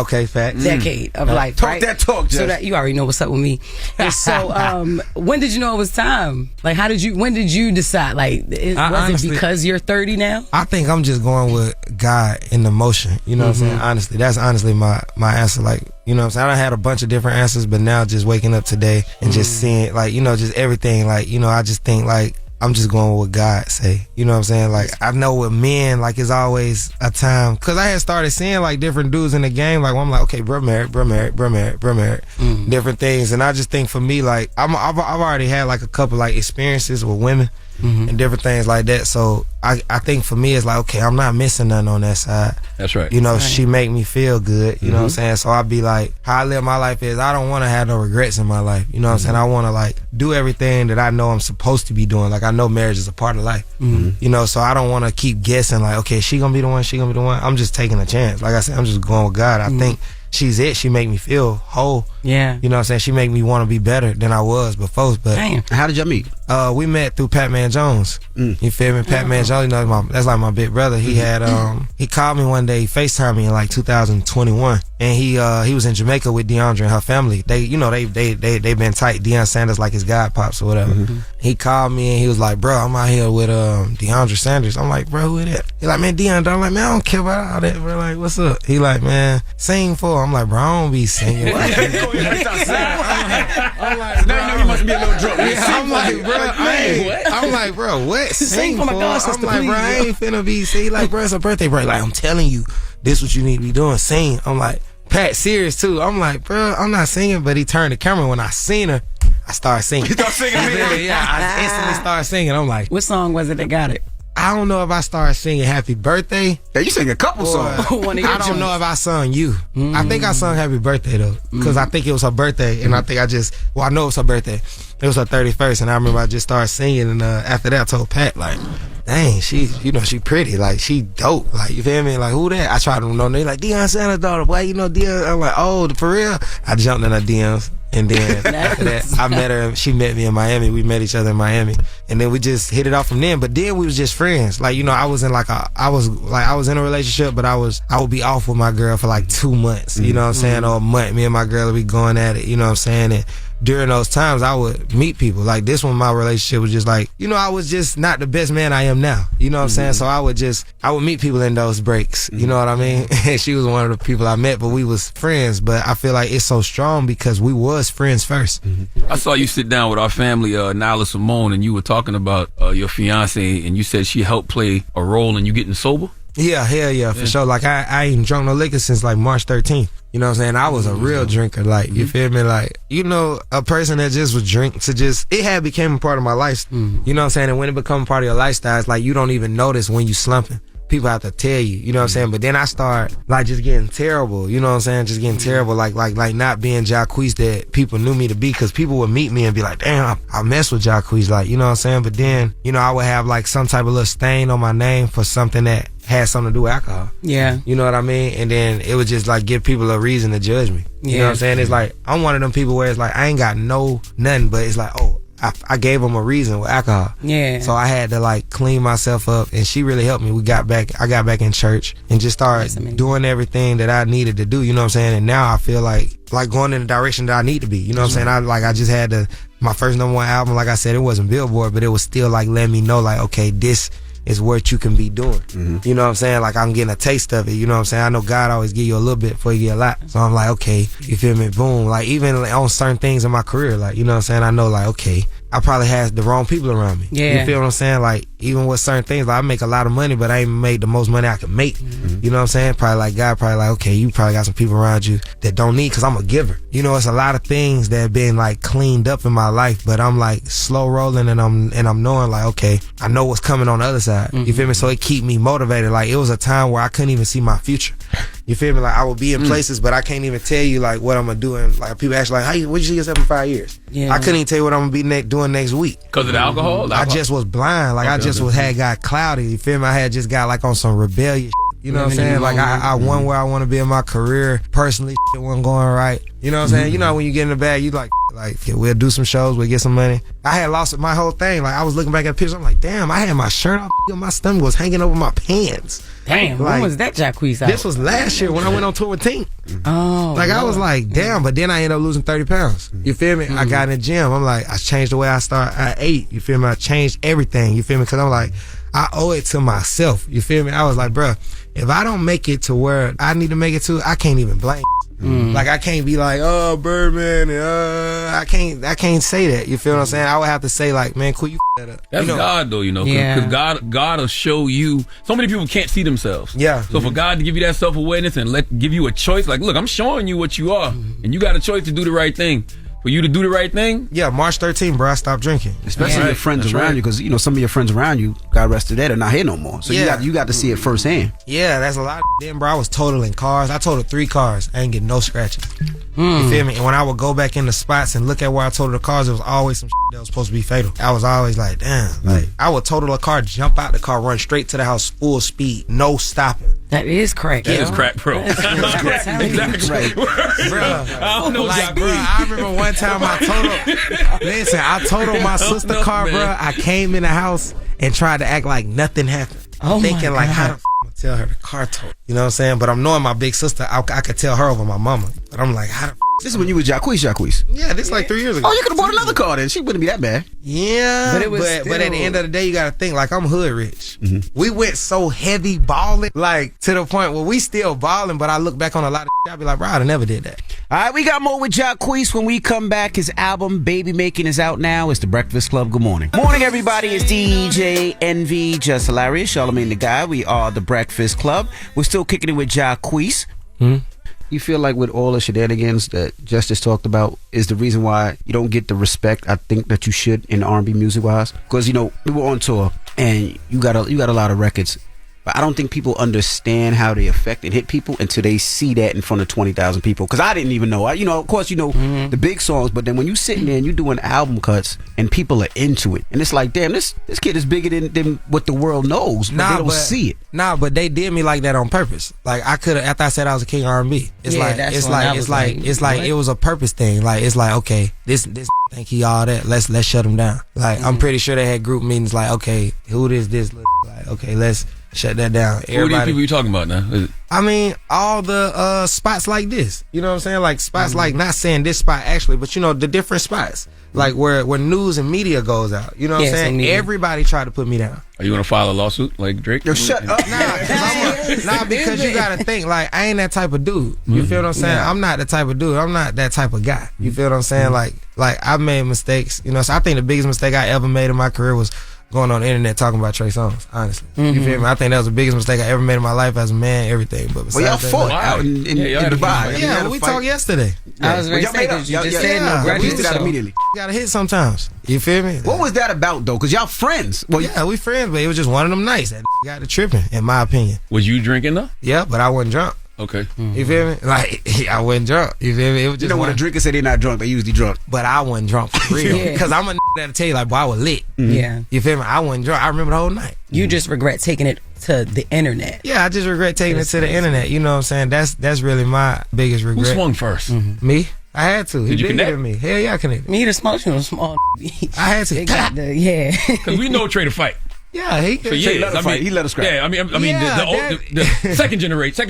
decade of life. Talk right? that talk, Jess. So that you already know what's up with me. And so when did you know it was time? Like when did you decide? Like was it because you're 30 now? I think I'm just going with God in the motion. You know what I'm saying? Honestly, that's honestly my answer. Like, you know what I'm saying? I done had a bunch of different answers, but now just waking up today and just seeing like, just everything. Like, I just think like I'm just going with what God say. You know what I'm saying? Like, I know with men, like, it's always a time. Because I had started seeing, like, different dudes in the game. Like, I'm like, okay, bro married. Different things. And I just think for me, like, I've already had, like, a couple, like, experiences with women and different things like that. So I think for me, it's like, okay, I'm not missing nothing on that side. That's right. She make me feel good. You know what I'm saying? So I be like, how I live my life is, I don't want to have no regrets in my life. You know what I'm saying? I want to, like, do everything that I know I'm supposed to be doing. Like, I know marriage is a part of life. So I don't want to keep guessing, like, okay, she gonna be the one. I'm just taking a chance. Like I said, I'm just going with God. I think she's it. She make me feel whole. Yeah. You know what I'm saying? She make me want to be better than I was before. But damn. How did y'all meet? We met through Pat Man Jones. You feel me? Pat Man Jones, that's like my big brother. He had he called me one day, he FaceTimed me in like 2021. And he was in Jamaica with DeAndre and her family. They been tight. Deion Sanders like his god pops or whatever. He called me and he was like, bro, I'm out here with DeAndre Sanders. I'm like, bro, who is that? He like, man, Deion. I'm like, man, I don't care about all that, bro. Like, what's up? He like, man, sing for. I'm like, bro, I don't be singing. I'm like, now you know you must be a little drunk. I'm like, bro, what? Sing for my God, I'm like, bro, I ain't finna be sing. Like, bro, it's a birthday break. Like, I'm telling you, this what you need to be doing. Sing. I'm like, Pat, serious too. I'm like, bro, I'm not singing. But he turned the camera. When I seen her, I started singing. You start singing? Yeah, I instantly started singing. I'm like, what song was it that got it? I don't know if I started singing Happy Birthday. Yeah, you sing a couple songs. I don't know if I sung You. I think I sung Happy Birthday though, because I think it was her birthday, and I think I know it was her birthday. It was her 31st, and I remember I just started singing, and after that I told Pat, like, dang, she pretty, like, she dope, like, you feel me? Like, who that? I tried to know, they like, Deion Sanders' daughter, boy, you know Deion. I'm like, oh, for real? I jumped in her DMs, and then after that, I met her, she met me in Miami, we met each other in Miami, and then we just hit it off from then, but then we was just friends, like, you know, I was in a relationship, but I would be off with my girl for like 2 months, you know what I'm saying, or a month, me and my girl would be going at it, you know what I'm saying, and during those times, I would meet people. Like, this one, my relationship was just like, you know, I was just not the best man I am now. You know what I'm saying? So I would meet people in those breaks. You know what I mean? And she was one of the people I met, but we was friends. But I feel like it's so strong because we was friends first. I saw you sit down with our family, Nyla Simone, and you were talking about your fiance, and you said she helped play a role in you getting sober? Yeah, hell yeah, for sure. Like, I ain't drunk no liquor since like March 13th. You know what I'm saying? I was a real drinker. Like, you feel me? Like, you know, a person that just would drink it had became a part of my life. You know what I'm saying? And when it become a part of your lifestyle, it's like you don't even notice when you slumping. People have to tell you know what I'm saying? But then I start like just getting terrible, you know what I'm saying? Just getting terrible, like not being Jacquees that people knew me to be, because people would meet me and be like, damn, I mess with Jacquees, like, you know what I'm saying? But then, you know, I would have like some type of little stain on my name for something that had something to do with alcohol. Yeah. You know what I mean? And then it would just like give people a reason to judge me. You know what I'm saying? It's like, I'm one of them people where it's like, I ain't got nothing, but it's like, oh, I gave them a reason with alcohol. Yeah. So I had to like clean myself up, and she really helped me. I got back in church and just started doing everything that I needed to do, you know what I'm saying? And now I feel like going in the direction that I need to be, you know what I'm saying? I just had my first #1 album, like I said, it wasn't Billboard, but it was still like letting me know like, okay, this is what you can be doing. You know what I'm saying? Like, I'm getting a taste of it, you know what I'm saying? I know God always give you a little bit before you get a lot. So I'm like, okay, you feel me? Boom. Like, even on certain things in my career, like, you know what I'm saying? I know, like, okay, I probably had the wrong people around me. Yeah. You feel what I'm saying? Like, even with certain things, like, I make a lot of money, but I ain't made the most money I could make. You know what I'm saying? Probably like God, probably like, okay, you probably got some people around you that don't need, because I'm a giver. You know, it's a lot of things that have been like cleaned up in my life, but I'm like slow rolling, and I'm knowing like, okay, I know what's coming on the other side. You feel me? So it keep me motivated. Like, it was a time where I couldn't even see my future. You feel me? Like, I would be in places, but I can't even tell you like what I'm gonna do. And like, people ask like, "Hey, what you see yourself in 5 years?" Yeah. I couldn't even tell you what I'm gonna be doing next week because of the alcohol. I just was blind. Like, I just got cloudy. You feel me? I had just got like on some rebellious. You know what I'm saying? Like, I won where I want to be in my career. Personally, shit wasn't going right. You know what I'm saying? You know, when you get in the bag, you like, yeah, we'll do some shows, we'll get some money. I had lost my whole thing. Like, I was looking back at the pictures, I'm like, damn, I had my shirt off, my stomach was hanging over my pants. Damn, like, when was that Jacquees out? This was last year when I went on tour with Tink. Oh. Like, I was like, damn, but then I ended up losing 30 pounds. You feel me? I got in the gym. I'm like, I changed the way I ate. You feel me? I changed everything. You feel me? Because I'm like, I owe it to myself. You feel me? I was like, bro, if I don't make it to where I need to make it to, I can't even blame. Like, I can't be like, oh, Birdman, I can't say that. You feel what I'm saying? I would have to say like, man, cool, you that up. That's God though, you know, because God will show you. So many people can't see themselves. Yeah. So for God to give you that self-awareness and give you a choice, like, look, I'm showing you what you are, and you got a choice to do the right thing. For you to do the right thing? Yeah, March 13th, bro, I stopped drinking. Especially your friends around you, because, you know, some of your friends around you, God rest their dead, are not here no more. So you got to see it firsthand. Yeah, that's a lot of then, bro. I was totaling cars. I totaled 3 cars. I ain't getting no scratches. You feel me? And when I would go back in the spots and look at where I totaled the cars, it was always some that was supposed to be fatal. I was always like, damn. Like, I would total a car, jump out the car, run straight to the house, full speed, no stopping. That is crack. That is crack, bro. Exactly. Bro, I don't know, like, bro, I remember one time I totaled my sister car, bro. I came in the house and tried to act like nothing happened. Thinking like, how the f*** I'm gonna tell her the car totaled? You know what I'm saying? But I'm knowing my big sister, I could tell her over my mama. But I'm like, how the f***? This is when you was Jacquees. Yeah, this is like 3 years ago. Oh, you could have bought another car then. She wouldn't be that bad. Yeah, but at the end of the day, you gotta think, like, I'm hood rich. We went so heavy balling, like, to the point where we still balling, but I look back on a lot of shit, I be like, bro, I never did that. All right, we got more with Jacquees when we come back. His album, Baby Making, is out now. It's The Breakfast Club. Good morning. Morning, everybody. It's DJ Envy, Jess Hilarious, Charlamagne the Guy. We are The Breakfast Club. We're still kicking it with Jacquees. You feel like with all the shenanigans that Justice talked about is the reason why you don't get the respect I think that you should in R&B music-wise? Because, you know, we were on tour and you got a lot of records. But I don't think people understand how they affect and hit people until they see that in front of 20,000 people. Because I didn't even know. Of course, the big songs, but then when you sitting there and you doing album cuts and people are into it, and it's like, damn, this kid is bigger than what the world knows, but they don't see it. Nah, but they did me like that on purpose. Like I could have, after I said I was a king of R&B, it was a purpose thing. Like it's like, okay, this think he all that. Let's shut him down. Like I'm pretty sure they had group meetings. Like, okay, who is this? Like, okay, let's shut that down. Who are these people you talking about now? I mean, all the spots like this. You know what I'm saying? Like spots like, not saying this spot actually, but the different spots. Like where news and media goes out. You know what I'm saying? Everybody tried to put me down. Are you gonna file a lawsuit like Drake? Yo, shut up. Nah, because you gotta think, like, I ain't that type of dude. You feel what I'm saying? Yeah. I'm not the type of dude. I'm not that type of guy. You feel what I'm saying? Like I've made mistakes. So I think the biggest mistake I ever made in my career was going on the internet talking about Trey Songz, honestly. You feel me? I think that was the biggest mistake I ever made in my life as a man, everything. But y'all fought out in Dubai. Yeah, we talked yesterday. I was ready to say, because you just said no grudges. We did that immediately. You gotta hit sometimes. You feel me? What was that about, though? Because y'all friends. Well, yeah, we friends, but it was just one of them nights that got to tripping, in my opinion. Was you drinking, though? Yeah, but I wasn't drunk. Okay. You feel me? Like, I wasn't drunk. You feel me? It was just when a drinker say they're not drunk, they usually drunk. But I wasn't drunk for real. Because I'm a that'll tell you, like, boy, I was lit. Yeah. You feel me? I wasn't drunk. I remember the whole night. You just regret taking it to the internet. Yeah, I just regret taking it to the internet. You know what I'm saying? That's really my biggest regret. Who swung first? Me? I had to. Did you connect? Than me. Hell yeah, I connected. Me, the small. I had to. Yeah. Because we know Trey to fight. Yeah, he for years. He let us scrap. Yeah, I mean, the second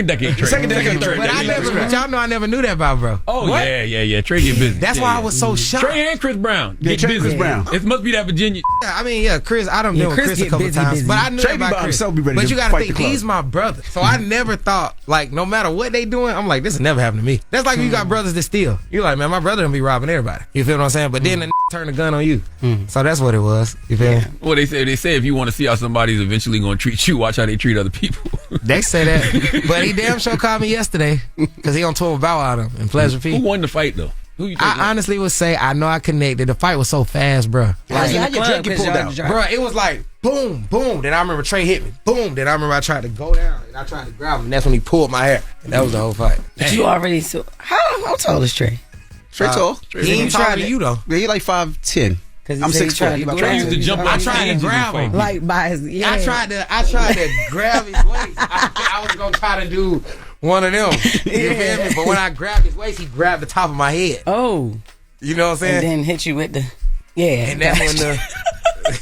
decade Trey. Second decade. But y'all know I never knew that about bro. Oh, what? yeah. Trey get busy. That's why I was so shocked. Trey and Chris Brown get Trey busy. Chris Brown. It must be that Virginia. Yeah, I mean, Chris, I done been with Chris a couple times. But I knew Trey about Chris. But you gotta think, he's my brother. So I never thought, like, no matter what they doing, I'm like, this will never happen to me. That's like you got brothers that steal. You're like, man, my brother don't be robbing everybody. You feel what I'm saying? But then the turn the gun on you. So that's what it was. You feel me? Well, they say if you want to see how somebody's eventually going to treat you, watch how they treat other people. They say that. But he damn sure called me yesterday because he on tour with Bow Wow and Pleasure P. Who won the fight, though? Who you I honestly would say I know I connected. The fight was so fast, bro. Like, bro, it was like boom, boom. Then I remember Trey hit me. Boom. Then I remember I tried to go down and I tried to grab him. And that's when he pulled my hair. And that was the whole fight. But you already how tall is Trey? Trey tall. He ain't taller than you though. Yeah, he like 5'10". I'm 6'4". Trey used to jump. I tried to grab him. Like by his. Yeah. I tried to grab his waist. I was gonna try to do one of them. You feel me? But when I grabbed his waist, he grabbed the top of my head. Oh. You know what I'm saying? And then hit you with the. Yeah. And that's when the.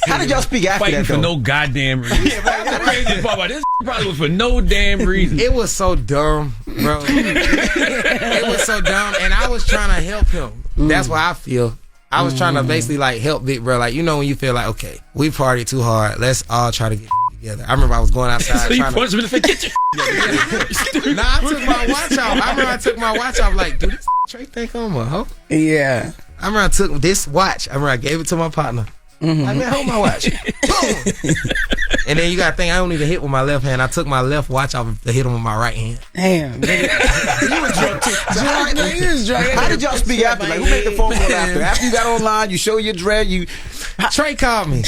How did y'all speak after fighting that, for no goddamn reason? That's the craziest part about this. Probably was for no damn reason. It was so dumb, bro. It was so dumb, and I was trying to help him. That's what I feel. I was trying to basically like help Big Bro. Like, you know when you feel like, okay, we partied too hard. Let's all try to get together. I remember I was going outside. So you punched him in the face. Get your Nah, I took my watch off. I remember I took my watch off. Like, dude, this Trey think I'm a hoe. Yeah. I remember I took this watch. I remember I gave it to my partner. Like, man, hold my watch. Boom. And then you gotta think I don't need to hit with my left hand. I took my left watch off to hit him with my right hand. Damn. You was drunk too. How did y'all speak after? Like, who made the phone call after? After you got online, you show your dread. Trey called me.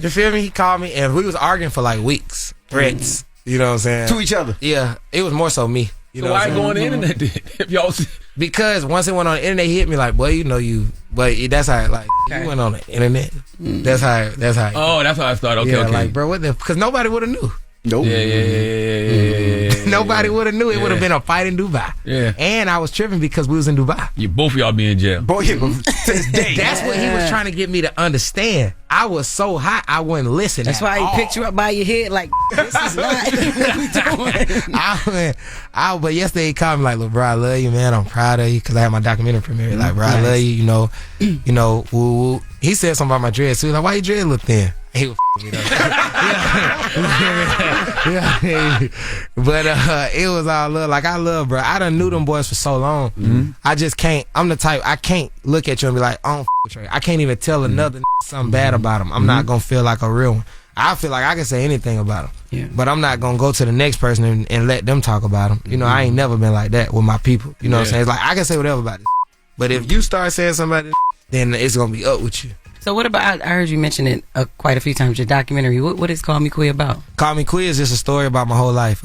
You feel me? He called me, and we was arguing for like weeks. Threats. You know what I'm saying? To each other. Yeah, it was more so me. You know why go on the internet then? If y'all because once it went on the internet, he hit me like, boy, you know you. But that's how like you went on the internet. That's how. Oh, that's how I started. Okay, yeah, okay. Like, bro, what the? Because nobody would have knew. Nope. Yeah. Nobody would have knew. It would have been a fight in Dubai. Yeah. And I was tripping because we was in Dubai. Both of y'all be in jail. Boy, to this day. That's what he was trying to get me to understand. I was so hot, I wouldn't listen. That's why he picked you up by your head like, this is not what we doing. But yesterday he called me like, look, bro, I love you, man. I'm proud of you because I had my documentary premiere. Like, bro, I love you. You know, woo woo. He said something about my dreads too. Like, why your dreads look thin? He was me though. But it was all love. Like, I love, bro. I done knew them boys for so long. I just can't. I'm the type. I can't look at you and be like, I don't with Trey. I can't even tell another something bad about him. I'm not gonna feel like a real one. I feel like I can say anything about him. Yeah. But I'm not gonna go to the next person and let them talk about him. You know, I ain't never been like that with my people. You know what I'm saying? It's like I can say whatever about it. But if you start saying somebody, then it's gonna be up with you. So what about, I heard you mention it quite a few times, your documentary. What is Call Me Queer about? Call Me Queer is just a story about my whole life.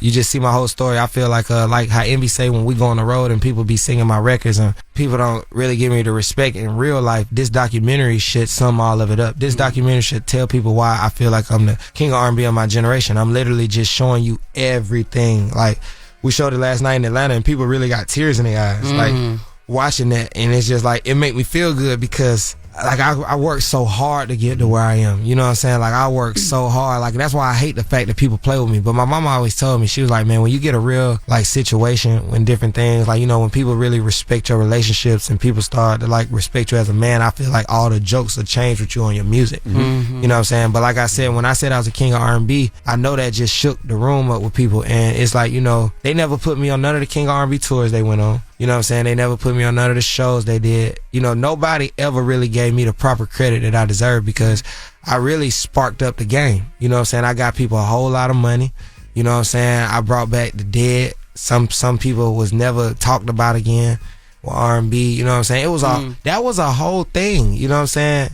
You just see my whole story. I feel like how Envy say when we go on the road and people be singing my records and people don't really give me the respect in real life, this documentary should sum all of it up. This documentary should tell people why I feel like I'm the king of R&B of my generation. I'm literally just showing you everything. Like, we showed it last night in Atlanta and people really got tears in their eyes. Like, watching that, and it's just like, it make me feel good because like I worked so hard to get to where I am. You know what I'm saying? Like, I worked so hard. Like, that's why I hate the fact that people play with me. But my mama always told me, she was like, man, when you get a real like situation, when different things, like, you know, when people really respect your relationships and people start to like respect you as a man, I feel like all the jokes will change with you on your music. You know what I'm saying? But like I said, when I said I was a king of R&B, I know that just shook the room up with people. And it's like, you know, they never put me on none of the king of R&B tours they went on. You know what I'm saying? They never put me on none of the shows they did. You know, nobody ever really gave me the proper credit that I deserve because I really sparked up the game. You know what I'm saying? I got people a whole lot of money. You know what I'm saying? I brought back the dead. Some people was never talked about again with R&B. You know what I'm saying? It was that was a whole thing. You know what I'm saying?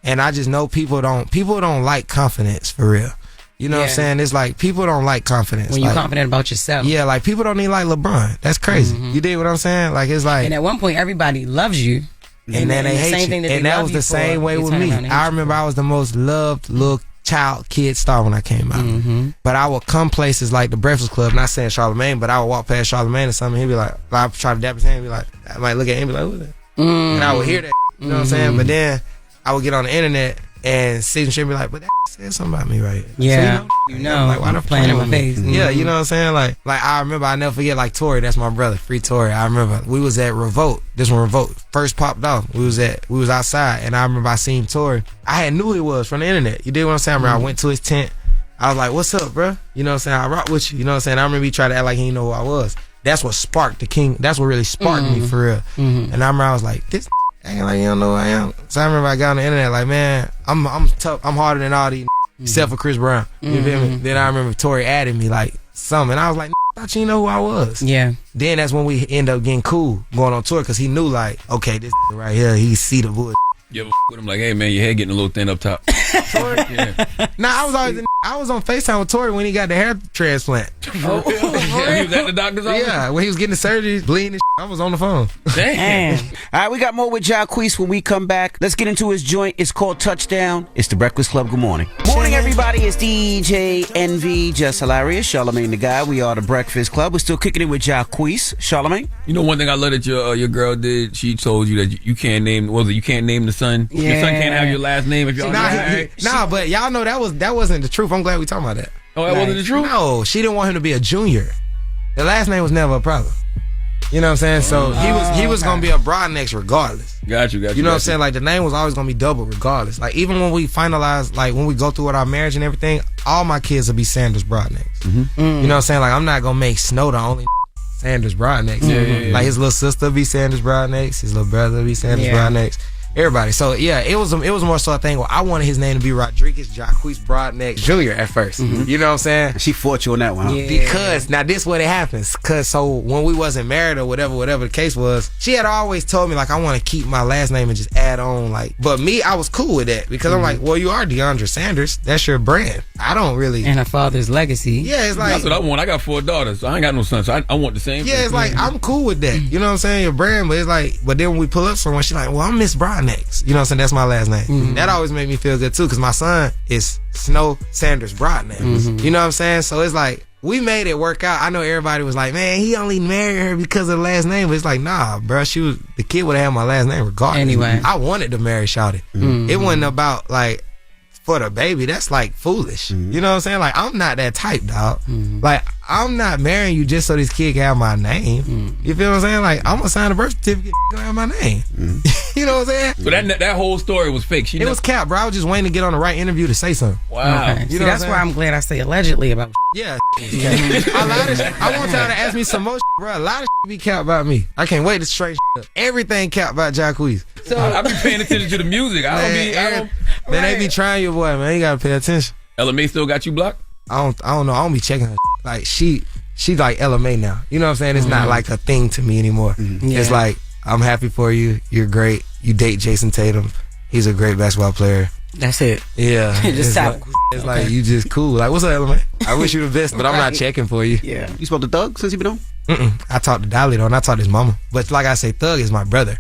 And I just know people don't like confidence for real. You know what I'm saying? It's like people don't like confidence. When you're confident about yourself. Yeah, like people don't need like LeBron. That's crazy. You dig what I'm saying? Like, it's like. And at one point, everybody loves you. And then they hate you. And that was the same way with me. I remember I was the most loved little child kid star when I came out. But I would come places like the Breakfast Club, not saying Charlamagne, but I would walk past Charlamagne or something. He'd be like, I'd try to dap his hand and be like, I might look at him and be like, who's that? And I would hear that. You know what I'm saying? But then I would get on the internet and see some shit and be like, but that said something about me right here. Yeah. So, you know, like, why the playing in my face. Yeah, you know what I'm saying? Like I remember, I never forget, like Tory, that's my brother, Free Tory. I remember we was at Revolt. This one Revolt first popped off. We was outside, and I remember I seen Tory. I had knew who he was from the internet. You dig what I'm saying? I went to his tent. I was like, what's up, bro? You know what I'm saying? I rock with you. You know what I'm saying? I remember he tried to act like he didn't know who I was. That's what sparked the king. That's what really sparked me for real. And I remember I was like, this acting like you don't know who I am. So I remember I got on the internet like, man, I'm tough. I'm harder than all these except for Chris Brown. You feel me? Then I remember Tory added me like something. And I was like, I thought you know who I was. Yeah. Then that's when we end up getting cool going on tour because he knew like, okay, this right here, he see the wood. You ever with him like, hey man, your head getting a little thin up top. Tory? Yeah. Nah, I was on FaceTime with Tory when he got the hair transplant. Yeah, he was at the doctor's office? Yeah, when he was getting the surgery, bleeding and I was on the phone. Damn. All right, we got more with Jacquees when we come back. Let's get into his joint. It's called Touchdown. It's the Breakfast Club. Good morning. Morning, everybody. It's DJ Envy, Jess Hilarious, Charlamagne the Guy. We are the Breakfast Club. We're still kicking it with Jacquees. Charlamagne? You know one thing I love that your girl did? She told you that you can't name, you can't name the son? Yeah. Your son can't have your last name if y'all married? Nah, but y'all know that wasn't the truth. I'm glad we talking about that. Oh, that wasn't the truth? No, she didn't want him to be a junior. The last name was never a problem. You know what I'm saying? So he was gonna be a Broadnex regardless. Got you. You know what I'm saying? Like the name was always gonna be double regardless. Like even when we finalize, like when we go through with our marriage and everything, all my kids will be Sanders Broadnex. You know what I'm saying? Like I'm not gonna make Snow the only Sanders Broadnex. Yeah. Like his little sister be Sanders Broadnex, his little brother be Sanders Broadnex. Everybody. So yeah, it was more so a thing where I wanted his name to be Rodriguez Jacquees Broadnex Jr. at first. You know what I'm saying? She fought you on that one, huh? Yeah. Because now this what it happens. Cause so when we wasn't married or whatever the case was, she had always told me like I want to keep my last name and just add on like. But me, I was cool with that because I'm like, well, you are DeAndre Sanders. That's your brand. I don't really. And her father's legacy. Yeah, it's like that's what I want. I got 4 daughters, so I ain't got no sons. So I want the same. Yeah, it's like I'm cool with that. You know what I'm saying? Your brand, but it's like, but then when we pull up someone, she's like, well, I'm Miss Broadnex. You know what I'm saying? That's my last name. That always made me feel good too, because my son is Snow Sanders Broadnex. You know what I'm saying? So it's like we made it work out. I know everybody was like, man, he only married her because of the last name, but it's like, nah, bro, the kid would have had my last name regardless. Anyway, I wanted to marry Shawty. It wasn't about like for the baby. That's like foolish. You know what I'm saying? Like I'm not that type, dog. Like I'm not marrying you just so this kid can have my name. You feel what I'm saying? Like I'm gonna sign a birth certificate to have my name. You know what I'm saying? So that whole story was fake. It was cap, bro. I was just waiting to get on the right interview to say something. Wow. Okay. You know that's why I'm glad I say allegedly about. Yeah. I want y'all to ask me some more, bro. A lot of be cap about me. I can't wait to straight up. Everything cap about Jacquees. So I be paying attention to the music. Man, they be trying your boy, man. You gotta pay attention. LMA still got you blocked? I don't know. I don't be checking her. Like she like LMA now. You know what I'm saying? It's not like a thing to me anymore. It's like I'm happy for you. You're great. You date Jason Tatum. he's a great basketball player. That's it. Yeah. Just it's like you just cool. Like, what's up, Element? I wish you the best, but I'm not checking for you. Yeah. You spoke to Thug since he been on? I talked to Dolly though, and I talked to his mama. But like I say, Thug is my brother.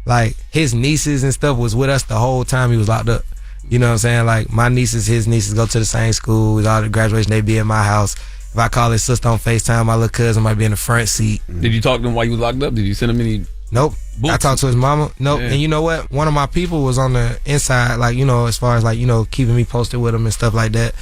Like, his nieces and stuff was with us the whole time he was locked up. You know what I'm saying? Like, my nieces, his nieces go to the same school. With all the graduation, they be in my house. If I call his sister on FaceTime, my little cousin might be in the front seat. Did you talk to him while you was locked up? Did you send him any? Nope. Books? I talked to his mama. Nope. Yeah. And you know what? One of my people was on the inside, like, you know, as far as like, you know, keeping me posted with him and stuff like that.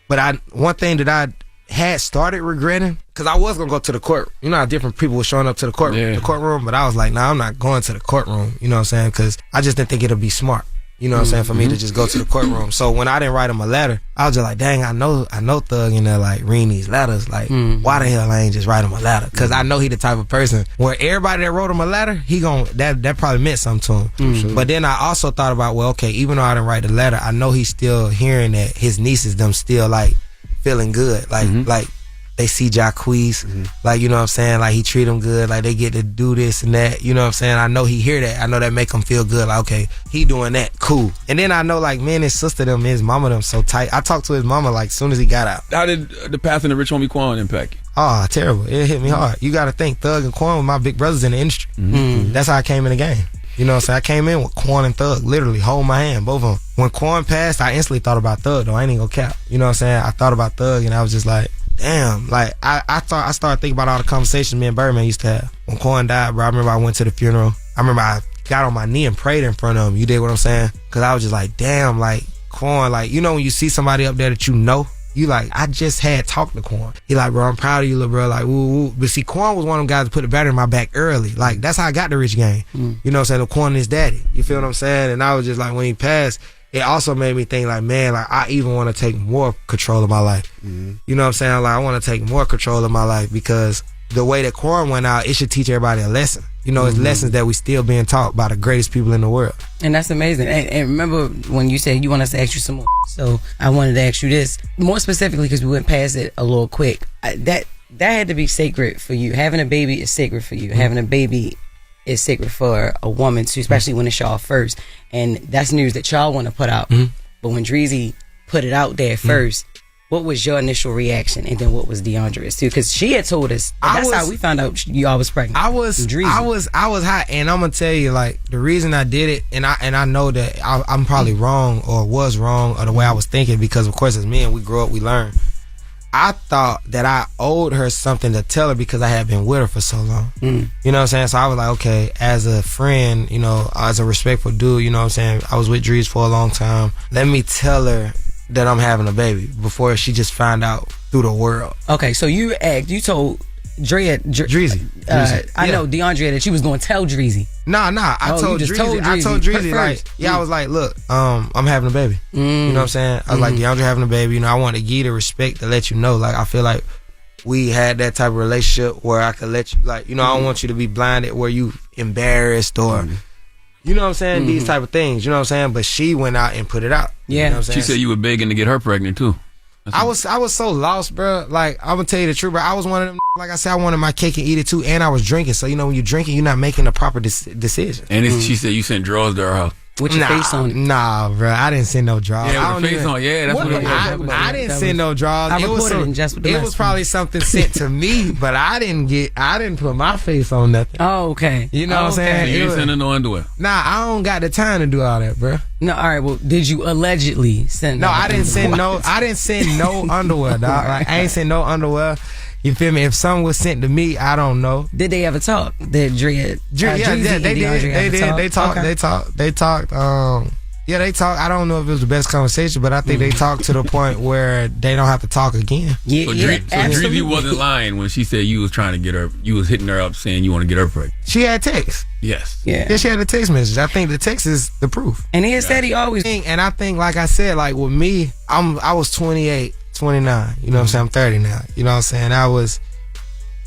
But one thing that I had started regretting, because I was gonna go to the court. You know how different people were showing up to the courtroom, but I was like, nah, I'm not going to the courtroom. You know what I'm saying? Because I just didn't think it'd be smart. You know what I'm saying? For me to just go to the courtroom. So when I didn't write him a letter, I was just like, dang, I know Thug in there like reading these letters. Like, why the hell I ain't just write him a letter? Because I know he the type of person where everybody that wrote him a letter, that probably meant something to him. Sure. But then I also thought about, well, okay, even though I didn't write the letter, I know he's still hearing that his nieces, them still like feeling good. Like they see Jacquees, like, you know what I'm saying? Like, he treat them good, like they get to do this and that, you know what I'm saying? I know he hear that. I know that make him feel good. Like, okay, he doing that, cool. And then I know, like, man, his sister them, his mama them so tight. I talked to his mama, like, soon as he got out. How did the passing of Rich Homie Quan impact you? Oh, terrible. It hit me hard. You gotta think, Thug and Quan were my big brothers in the industry. That's how I came in the game. You know what I'm saying? I came in with Quan and Thug, literally, hold my hand, both of them. When Quan passed, I instantly thought about Thug, though. I ain't even gonna cap. You know what I'm saying? I thought about Thug, and I was just like, damn. Like, I started thinking about all the conversations me and Birdman used to have. When Quan died, bro, I remember I went to the funeral. I remember I got on my knee and prayed in front of him. You dig what I'm saying? Because I was just like, damn, like, Quan, like, you know when you see somebody up there that you know, you like, I just had talked to Quan. He like, bro, I'm proud of you, little bro. Like, woo, woo. But see, Quan was one of them guys that put the battery in my back early. Like, that's how I got the Rich game. You know what I'm saying? Quan and his daddy. You feel what I'm saying? And I was just like, when he passed, it also made me think like, man, like, I even want to take more control of my life. You know what I'm saying? Like, I want to take more control of my life because the way that Quan went out, it should teach everybody a lesson. You know, it's lessons that we still being taught by the greatest people in the world. And that's amazing. And remember when you said you want us to ask you some more. So I wanted to ask you this more specifically because we went past it a little quick. That had to be sacred for you. Having a baby is sacred for you. Having a baby is sacred for a woman too, especially when it's y'all first. And that's news that y'all want to put out. But when Dreezy put it out there first, what was your initial reaction, and then what was DeAndre's too? Because she had told us that's how we found out y'all was pregnant. I was hot, and I'm gonna tell you, like, the reason I did it, and I know that I'm probably wrong or was wrong or the way I was thinking, because of course as men we grow up, we learn. I thought that I owed her something to tell her because I had been with her for so long. You know what I'm saying? So I was like, okay, as a friend, you know, as a respectful dude, you know what I'm saying? I was with Drees for a long time. Let me tell her that I'm having a baby before she just find out through the world. Okay, so you told Dreezy. I know DeAndre that she was going to tell Dreezy. Nah. I told Dreezy like, I was like, look, I'm having a baby. You know what I'm saying? I was like, DeAndre having a baby. You know, I want to give you the respect to let you know. Like, I feel like we had that type of relationship where I could let you, like, you know, I don't want you to be blinded where you embarrassed or, you know what I'm saying? These type of things, you know what I'm saying? But she went out and put it out. Yeah. You know what I'm saying? She said you were begging to get her pregnant too. I was so lost, bro. Like, I'm gonna tell you the truth, bro. I was one of them, like I said, I wanted my cake and eat it too, and I was drinking. So, you know, when you're drinking, you're not making the proper decision. And she said you sent drawers to her house. With your face on it. Nah, bro. I didn't send no drawers. Yeah, with your face on. Yeah, that's what it was. I didn't send no drawers. I reported it Jess With The Mess. It was probably something sent to me, but I didn't put my face on nothing. Oh, okay. You know what I'm saying? You didn't send her no underwear. Nah, I don't got the time to do all that, bro. No, all right. Well, did you allegedly send? No, I didn't send no underwear, dog. Like, I ain't sent no underwear. You feel me? If something was sent to me, I don't know. Did they ever talk? Did Dre? Yeah, they did. They talked. Yeah, they talked. I don't know if it was the best conversation, but I think they talked to the point where they don't have to talk again. So Dreezy wasn't lying when she said you was trying to get her, you was hitting her up saying you want to get her pregnant. She had text. Yes. Yeah, she had a text message. I think the text is the proof. And he said he always. And I think, like I said, like with me, I was 28, 29. You know what I'm saying? I'm 30 now. You know what I'm saying?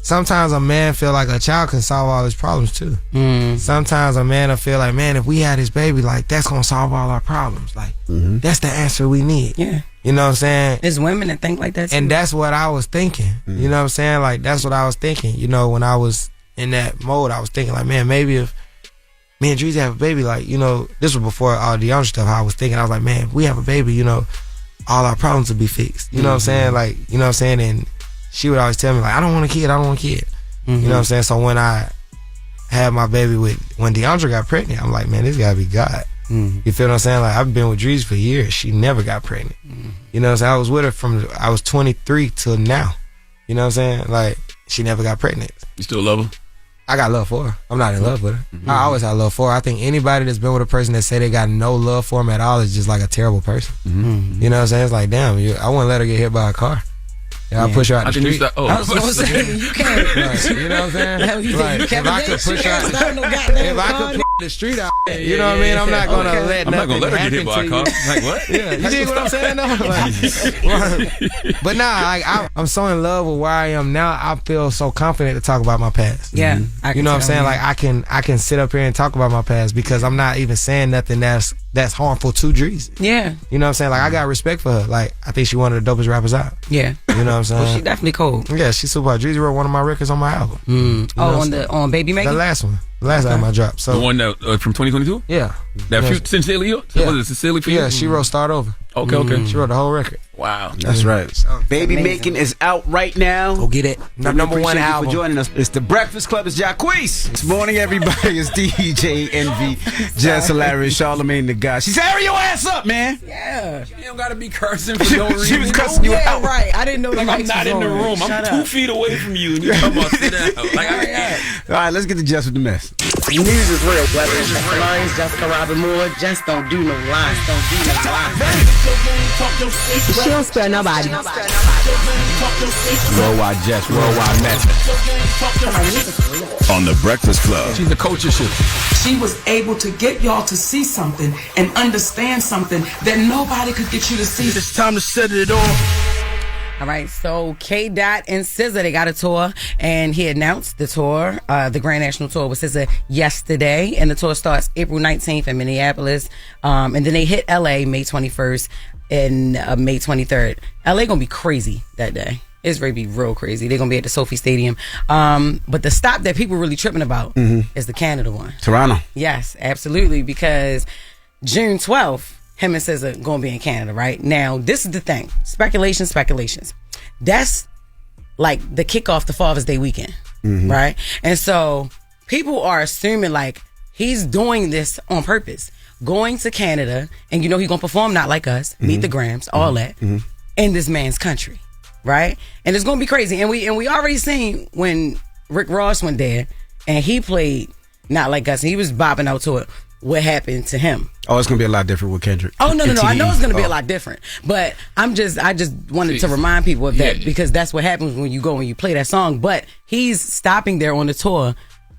Sometimes a man feel like a child can solve all his problems too. Sometimes a man will feel like, man, if we had this baby, like, that's gonna solve all our problems. Like, that's the answer we need. Yeah. You know what I'm saying? There's women that think like that too. And that's what I was thinking. You know what I'm saying? Like, that's what I was thinking. You know, when I was in that mode, I was thinking like, man, maybe if me and Dreezy have a baby, like, you know, this was before all the DeAndre stuff, how I was thinking, I was like, man, we have a baby, you know, all our problems will be fixed. You know what I'm saying? Like, you know what I'm saying? And she would always tell me, like, I don't want a kid. You know what I'm saying? So when I had my baby when DeAndre got pregnant, I'm like, man, this gotta be God. You feel what I'm saying? Like, I've been with Dreezy for years. She never got pregnant. You know what I'm saying? I was with her I was 23 till now. You know what I'm saying? Like, she never got pregnant. You still love her? I got love for her. I'm not in love with her. I always had love for her. I think anybody that's been with a person that say they got no love for him at all is just like a terrible person. You know what I'm saying? It's like, damn, I wouldn't let her get hit by a car. Yeah, I'll push her out the street. I was going to say, you can't. Like, you know what I'm saying? Like, if I could push her out the street out, you know what I mean? I'm not going to let her get hit by a car. Like, what? Yeah, you dig what I'm saying? No? Like, but nah, I'm so in love with where I am now. I feel so confident to talk about my past. Yeah. You know what I'm saying? Like, I can sit up here and talk about my past because I'm not even saying nothing that's harmful to Dreezy. Yeah. You know what I'm saying? Like, I got respect for her. Like, I think she one of the dopest rappers out. Yeah. You know what I'm saying? Well, she definitely cool. Yeah, she's super hot. Dreezy wrote one of my records on my album. You know on Baby Making? The last one. The last album I dropped. So the one that from 2022? Yeah. That Sincerely? Was it Sincerely for you? Yeah, she wrote Start Over. Okay. She wrote the whole record. Wow. That's right. Baby Making is out right now. Go get it. Number one album. For joining us. It's the Breakfast Club. It's Jacquees. This morning, everybody. It's DJ Envy, Jess Hilarious, Charlamagne the guy. She said, hurry your ass up, man. Yeah. You don't gotta be cursing for no reason. She was cussing you out. Right. I didn't know like I'm not in the room. I'm 2 feet away from you, and you come on, sit down. Like I can't. All right, let's get to Jess with the mess. News is real. Whether it's headlines, Jessica Robin Moore, just don't do no lies. She don't spare nobody. Worldwide Jess, worldwide mess. On the Breakfast Club. She's the coach of shit. She was able to get y'all to see something and understand something that nobody could get you to see. It's time to set it off. All right, so K. Dot and SZA, they got a tour, and he announced the tour, the Grand National Tour with SZA yesterday, and the tour starts April 19th in Minneapolis, and then they hit LA May 21st and May 23rd. LA gonna be crazy that day. It's going to be real crazy. They're going to be at the Sophie Stadium. But the stop that people really tripping about is the Canada one. Toronto. Yes, absolutely, because June 12th, him and SZA going to be in Canada, right? Now, this is the thing. Speculations. That's like the kickoff to Father's Day weekend, right? And so people are assuming like he's doing this on purpose. Going to Canada, and you know he's going to perform Not Like Us, Meet the Grams, all that, in this man's country, right? And it's going to be crazy. And we already seen when Rick Ross went there, and he played Not Like Us, and he was bopping out to it, what happened to him. Oh, it's going to be a lot different with Kendrick. Oh, no. I know it's going to be a lot different. But I just wanted to remind people of that because that's what happens when you go and you play that song. But he's stopping there on the tour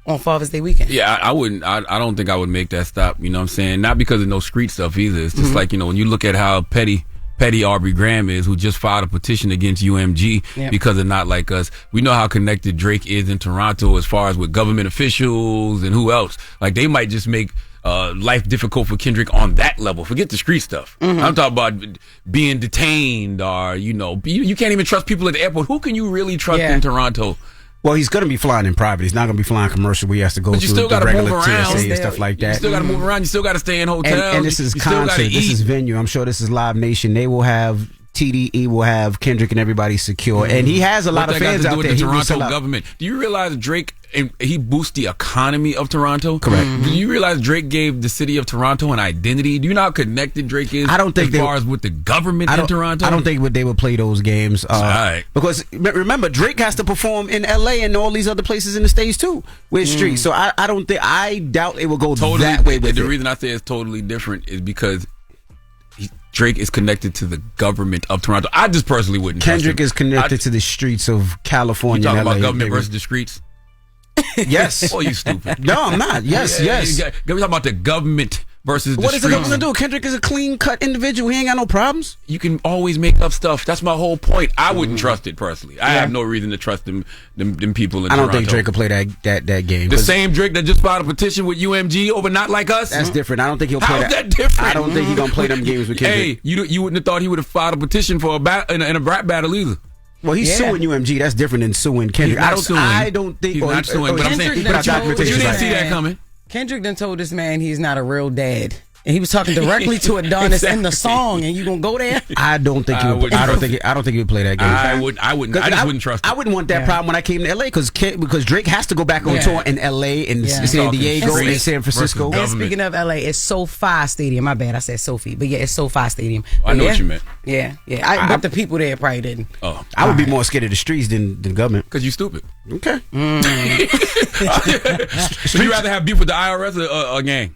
on Father's Day weekend. Yeah, I wouldn't. I don't think I would make that stop. You know what I'm saying? Not because of no street stuff either. It's just like, you know, when you look at how petty Aubrey Graham is, who just filed a petition against UMG because of Not Like Us. We know how connected Drake is in Toronto as far as with government officials and who else. Like, they might just make life difficult for Kendrick on that level. Forget the street stuff. I'm talking about being detained or, you know, you can't even trust people at the airport. Who can you really trust in Toronto? Well, he's going to be flying in private. He's not going to be flying commercial where he has to go through the regular TSA and stuff like that. You still got to move around. You still got to stay in hotels. And this is concert. This is venue. I'm sure this is Live Nation. They will have TDE will have Kendrick and everybody secure. And he has a lot of fans out there. The Toronto government. Do you realize Drake, he boosts the economy of Toronto? Correct. Do you realize Drake gave the city of Toronto an identity? Do you know how connected Drake is? I don't think as far as with the government in Toronto? I don't think they would play those games. Right. Because remember, Drake has to perform in LA and all these other places in the States too with streets. So I doubt it will go that way with the it. reason I say it's totally different is because Drake is connected to the government of Toronto. I just personally wouldn't. Kendrick is connected to the streets of California. You talking and LA. about government versus the streets? Yes. Oh, you stupid. No, I'm not. Yes. We talking about the government versus the streets. What is the government going to do? Kendrick is a clean-cut individual. He ain't got no problems. You can always make up stuff. That's my whole point. I wouldn't trust it personally. I have no reason to trust them people in Toronto. I don't think Drake will play that game. The same Drake that just filed a petition with UMG over Not Like Us? That's different. I don't think he'll play that. How's that different? I don't think he's going to play them games with Kendrick. Hey, you wouldn't have thought he would have filed a petition for in a rap battle either. Well, he's suing UMG. That's different than suing Kendrick. I don't think. He's not suing. But I'm saying, but you didn't see that coming. Kendrick done told this man he's not a real dad. And he was talking directly to Adonis in the song, and you gonna go there? I don't think he would. I don't think he would play that game. I wouldn't. I just wouldn't trust. I wouldn't want that problem when I came to LA because Drake has to go back on tour in LA and San Diego and San Francisco. And speaking of LA, it's SoFi Stadium. My bad, I said Sophie, but yeah, it's SoFi Stadium. I know what you meant. Yeah. But the people there probably didn't. Oh, I would be more scared of the streets than government. Because you stupid. Okay. So you rather have beef with the IRS or a gang?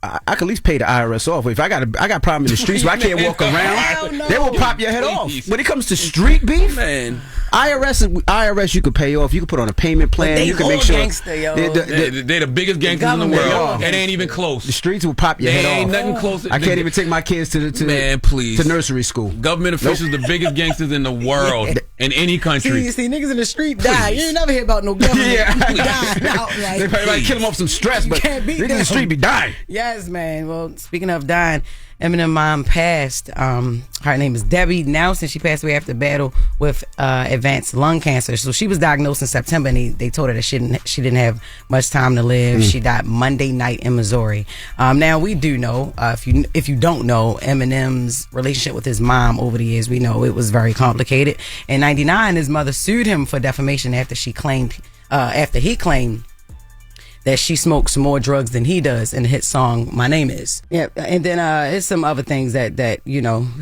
I could at least pay the IRS off. If I got a problem in the streets where I can't walk around, they will pop your head off. When it comes to street beef, man, IRS you could pay off. You could put on a payment plan. You can make sure they're the biggest gangsters in the world. It ain't even close. The streets will pop your head off. Ain't nothing close. I can't even take my kids to nursery school. Government officials, the biggest gangsters in the world in any country. See niggas in the street die. You ain't never hear about no government dying out. Like, they probably kill them off some stress, but niggas in the street be dying. Yes, man. Well, speaking of dying, Eminem's mom passed. Her name is Debbie. Now, since she passed away after battle with advanced lung cancer, so she was diagnosed in September, and they told her that she didn't have much time to live. She died Monday night in Missouri. Now we do know, if you don't know, Eminem's relationship with his mom over the years, we know it was very complicated. In '99, his mother sued him for defamation after he claimed that she smokes more drugs than he does in the hit song "My Name Is." Yeah, and then there's some other things that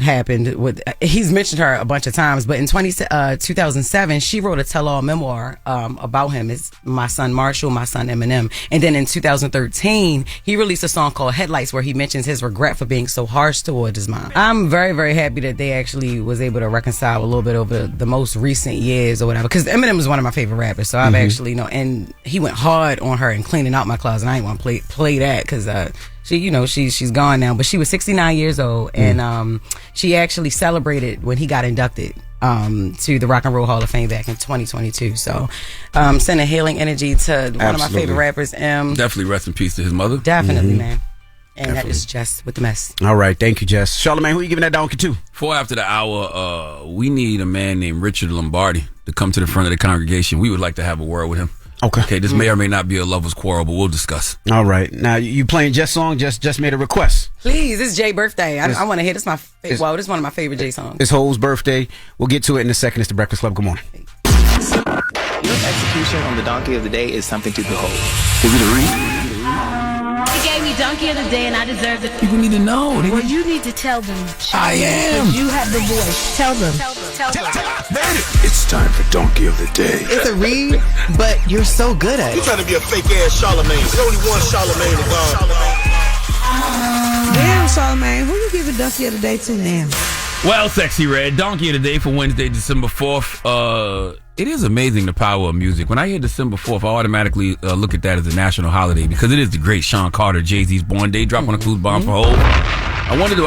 happened with. He's mentioned her a bunch of times, but in 2007, she wrote a tell-all memoir about him. It's My Son Marshall, My Son Eminem, and then in 2013, he released a song called Headlights, where he mentions his regret for being so harsh towards his mom. I'm very, very happy that they actually was able to reconcile a little bit over the most recent years or whatever. Because Eminem is one of my favorite rappers, so I've actually and he went hard on her and cleaning out my closet. I ain't want to play that because she's gone now, but she was 69 years old, and she actually celebrated when he got inducted to the Rock and Roll Hall of Fame back in 2022. So sending healing energy to one of my favorite rappers. Definitely rest in peace to his mother. Definitely, man. And that is Jess with the Mess. All right, thank you, Jess. Charlamagne, who you giving that donkey to? 4 after the hour, we need a man named Richard Lombardi to come to the front of the congregation. We would like to have a word with him. Okay, this may or may not be a lover's quarrel, but we'll discuss. All right. Now, you playing Jess song? Jess made a request. Please, it's Jay's birthday. I want to hear this. This is one of my favorite Jay songs. It's Ho's birthday. We'll get to it in a second. It's the Breakfast Club. Good morning. Your execution on the donkey of the day is something to behold. Is it a read? He gave me donkey of the day, and I deserve it. People need to know. Well, you need to tell them. I am. You have the voice. Tell them. It's time for donkey of the day. It's a read, but you're so good at it. You're trying to be a fake ass Charlamagne. There's only one Charlamagne to go. Damn, Charlamagne, who you giving donkey of the day to now? Well, Sexy Red, donkey of the day for Wednesday, December 4th. It is amazing the power of music. When I hear December 4th, I automatically look at that as a national holiday because it is the great Sean Carter, Jay-Z's born day, drop on a clues bomb for Hov. I wonder,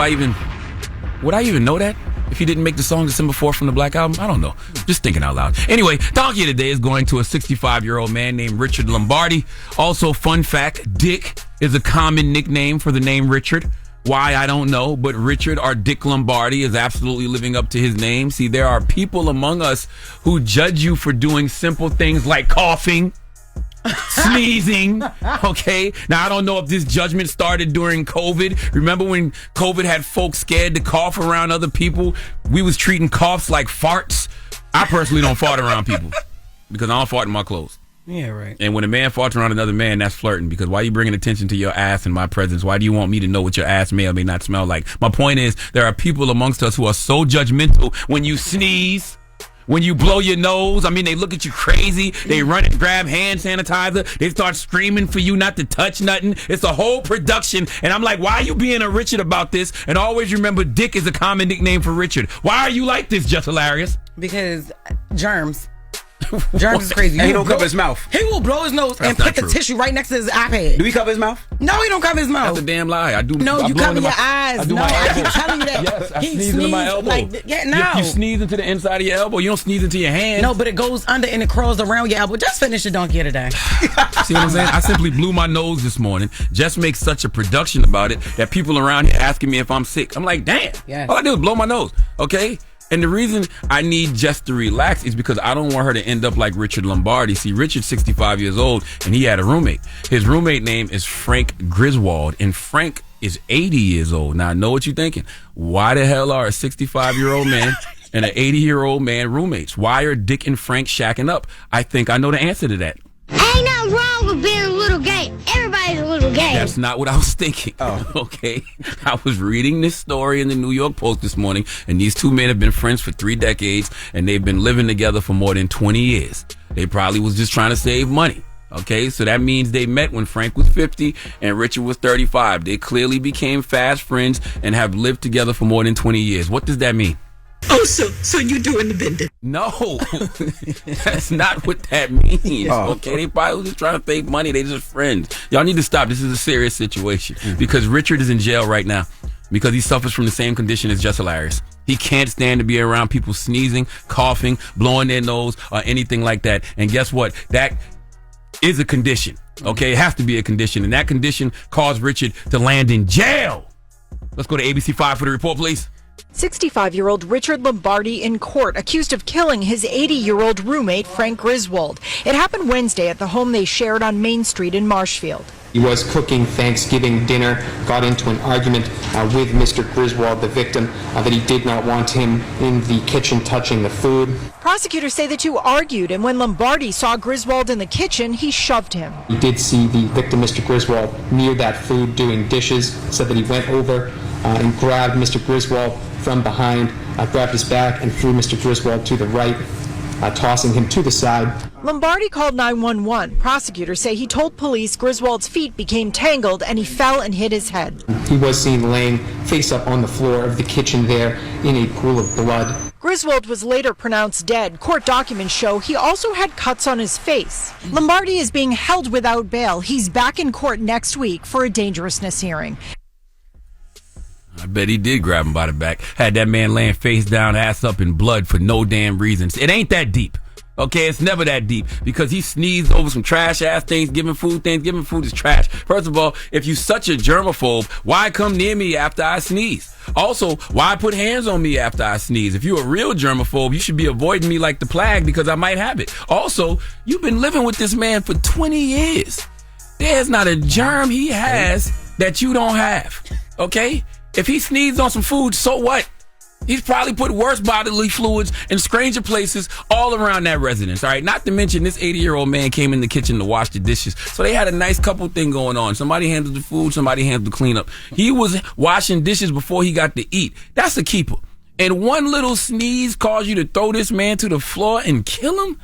would I even know that if he didn't make the song December 4th from the Black Album? I don't know. Just thinking out loud. Anyway, donkey of the day is going to a 65-year-old man named Richard Lombardi. Also, fun fact, Dick is a common nickname for the name Richard. Why, I don't know, but Richard or Dick Lombardi is absolutely living up to his name. See, there are people among us who judge you for doing simple things like coughing, sneezing, okay? Now, I don't know if this judgment started during COVID. Remember when COVID had folks scared to cough around other people? We was treating coughs like farts. I personally don't fart around people because I don't fart in my clothes. Yeah, right. And when a man farts around another man, that's flirting because why are you bringing attention to your ass in my presence? Why do you want me to know what your ass may or may not smell like? My point is, there are people amongst us who are so judgmental when you sneeze, when you blow your nose. I mean, they look at you crazy. They run and grab hand sanitizer. They start screaming for you not to touch nothing. It's a whole production. And I'm like, why are you being a Richard about this? And always remember, Dick is a common nickname for Richard. Why are you like this, Jess Hilarious? Because germs. Germs is crazy. He don't cover his mouth. He will blow his nose and put the tissue right next to his iPad. Do he cover his mouth? No, he don't cover his mouth. That's a damn lie. I do. No, you cover your eyes. No, I keep telling you that. Yes, I sneeze into my elbow. You sneeze into the inside of your elbow. You don't sneeze into your hand. No, but it goes under and it crawls around your elbow. Just finish your donkey of the day. See what I'm saying? I simply blew my nose this morning. Just makes such a production about it that people around here asking me if I'm sick. I'm like, damn. Yeah. All I do is blow my nose. Okay. And the reason I need Jess to relax is because I don't want her to end up like Richard Lombardi. See, Richard's 65 years old, and he had a roommate. His roommate name is Frank Griswold, and Frank is 80 years old. Now, I know what you're thinking. Why the hell are a 65-year-old man and an 80-year-old man roommates? Why are Dick and Frank shacking up? I think I know the answer to that. Ain't nothing wrong with being a little gay. Everybody's a little gay. That's not what I was thinking. Okay. I was reading this story in the New York Post this morning, and these two men have been friends for 3 decades, and they've been living together for more than 20 years. They probably was just trying to save money. Okay, so that means they met when Frank was 50 and Richard was 35. They clearly became fast friends and have lived together for more than 20 years. What does that mean? Oh, so you doing the bending? No, that's not what that means. Okay, they probably was just trying to save money. They just friends. Y'all need to stop. This is a serious situation because Richard is in jail right now because he suffers from the same condition as Jess Hilarious. He can't stand to be around people sneezing, coughing, blowing their nose, or anything like that. And guess what? That is a condition. Okay, it has to be a condition, and that condition caused Richard to land in jail. Let's go to ABC 5 for the report, please. 65-year-old Richard Lombardi in court, accused of killing his 80-year-old roommate, Frank Griswold. It happened Wednesday at the home they shared on Main Street in Marshfield. He was cooking Thanksgiving dinner, got into an argument with Mr. Griswold, the victim, that he did not want him in the kitchen touching the food. Prosecutors say the two argued, and when Lombardi saw Griswold in the kitchen, he shoved him. He did see the victim, Mr. Griswold, near that food doing dishes, said that he went over and grabbed Mr. Griswold from behind, grabbed his back and threw Mr. Griswold to the right, tossing him to the side. Lombardi called 911. Prosecutors say he told police Griswold's feet became tangled and he fell and hit his head. He was seen laying face up on the floor of the kitchen there in a pool of blood. Griswold was later pronounced dead. Court documents show he also had cuts on his face. Lombardi is being held without bail. He's back in court next week for a dangerousness hearing. I bet he did grab him by the back. Had that man laying face down, ass up in blood for no damn reasons. It ain't that deep. Okay, it's never that deep because he sneezed over some trash ass Thanksgiving food. Thanksgiving food is trash. First of all, if you such a germaphobe, why come near me after I sneeze? Also, why put hands on me after I sneeze? If you're a real germaphobe, you should be avoiding me like the plague because I might have it. Also, you've been living with this man for 20 years. There's not a germ he has that you don't have. Okay? If he sneezed on some food, so what? He's probably put worse bodily fluids in stranger places all around that residence, all right? Not to mention this 80-year-old man came in the kitchen to wash the dishes. So they had a nice couple thing going on. Somebody handled the food, somebody handled the cleanup. He was washing dishes before he got to eat. That's a keeper. And one little sneeze caused you to throw this man to the floor and kill him?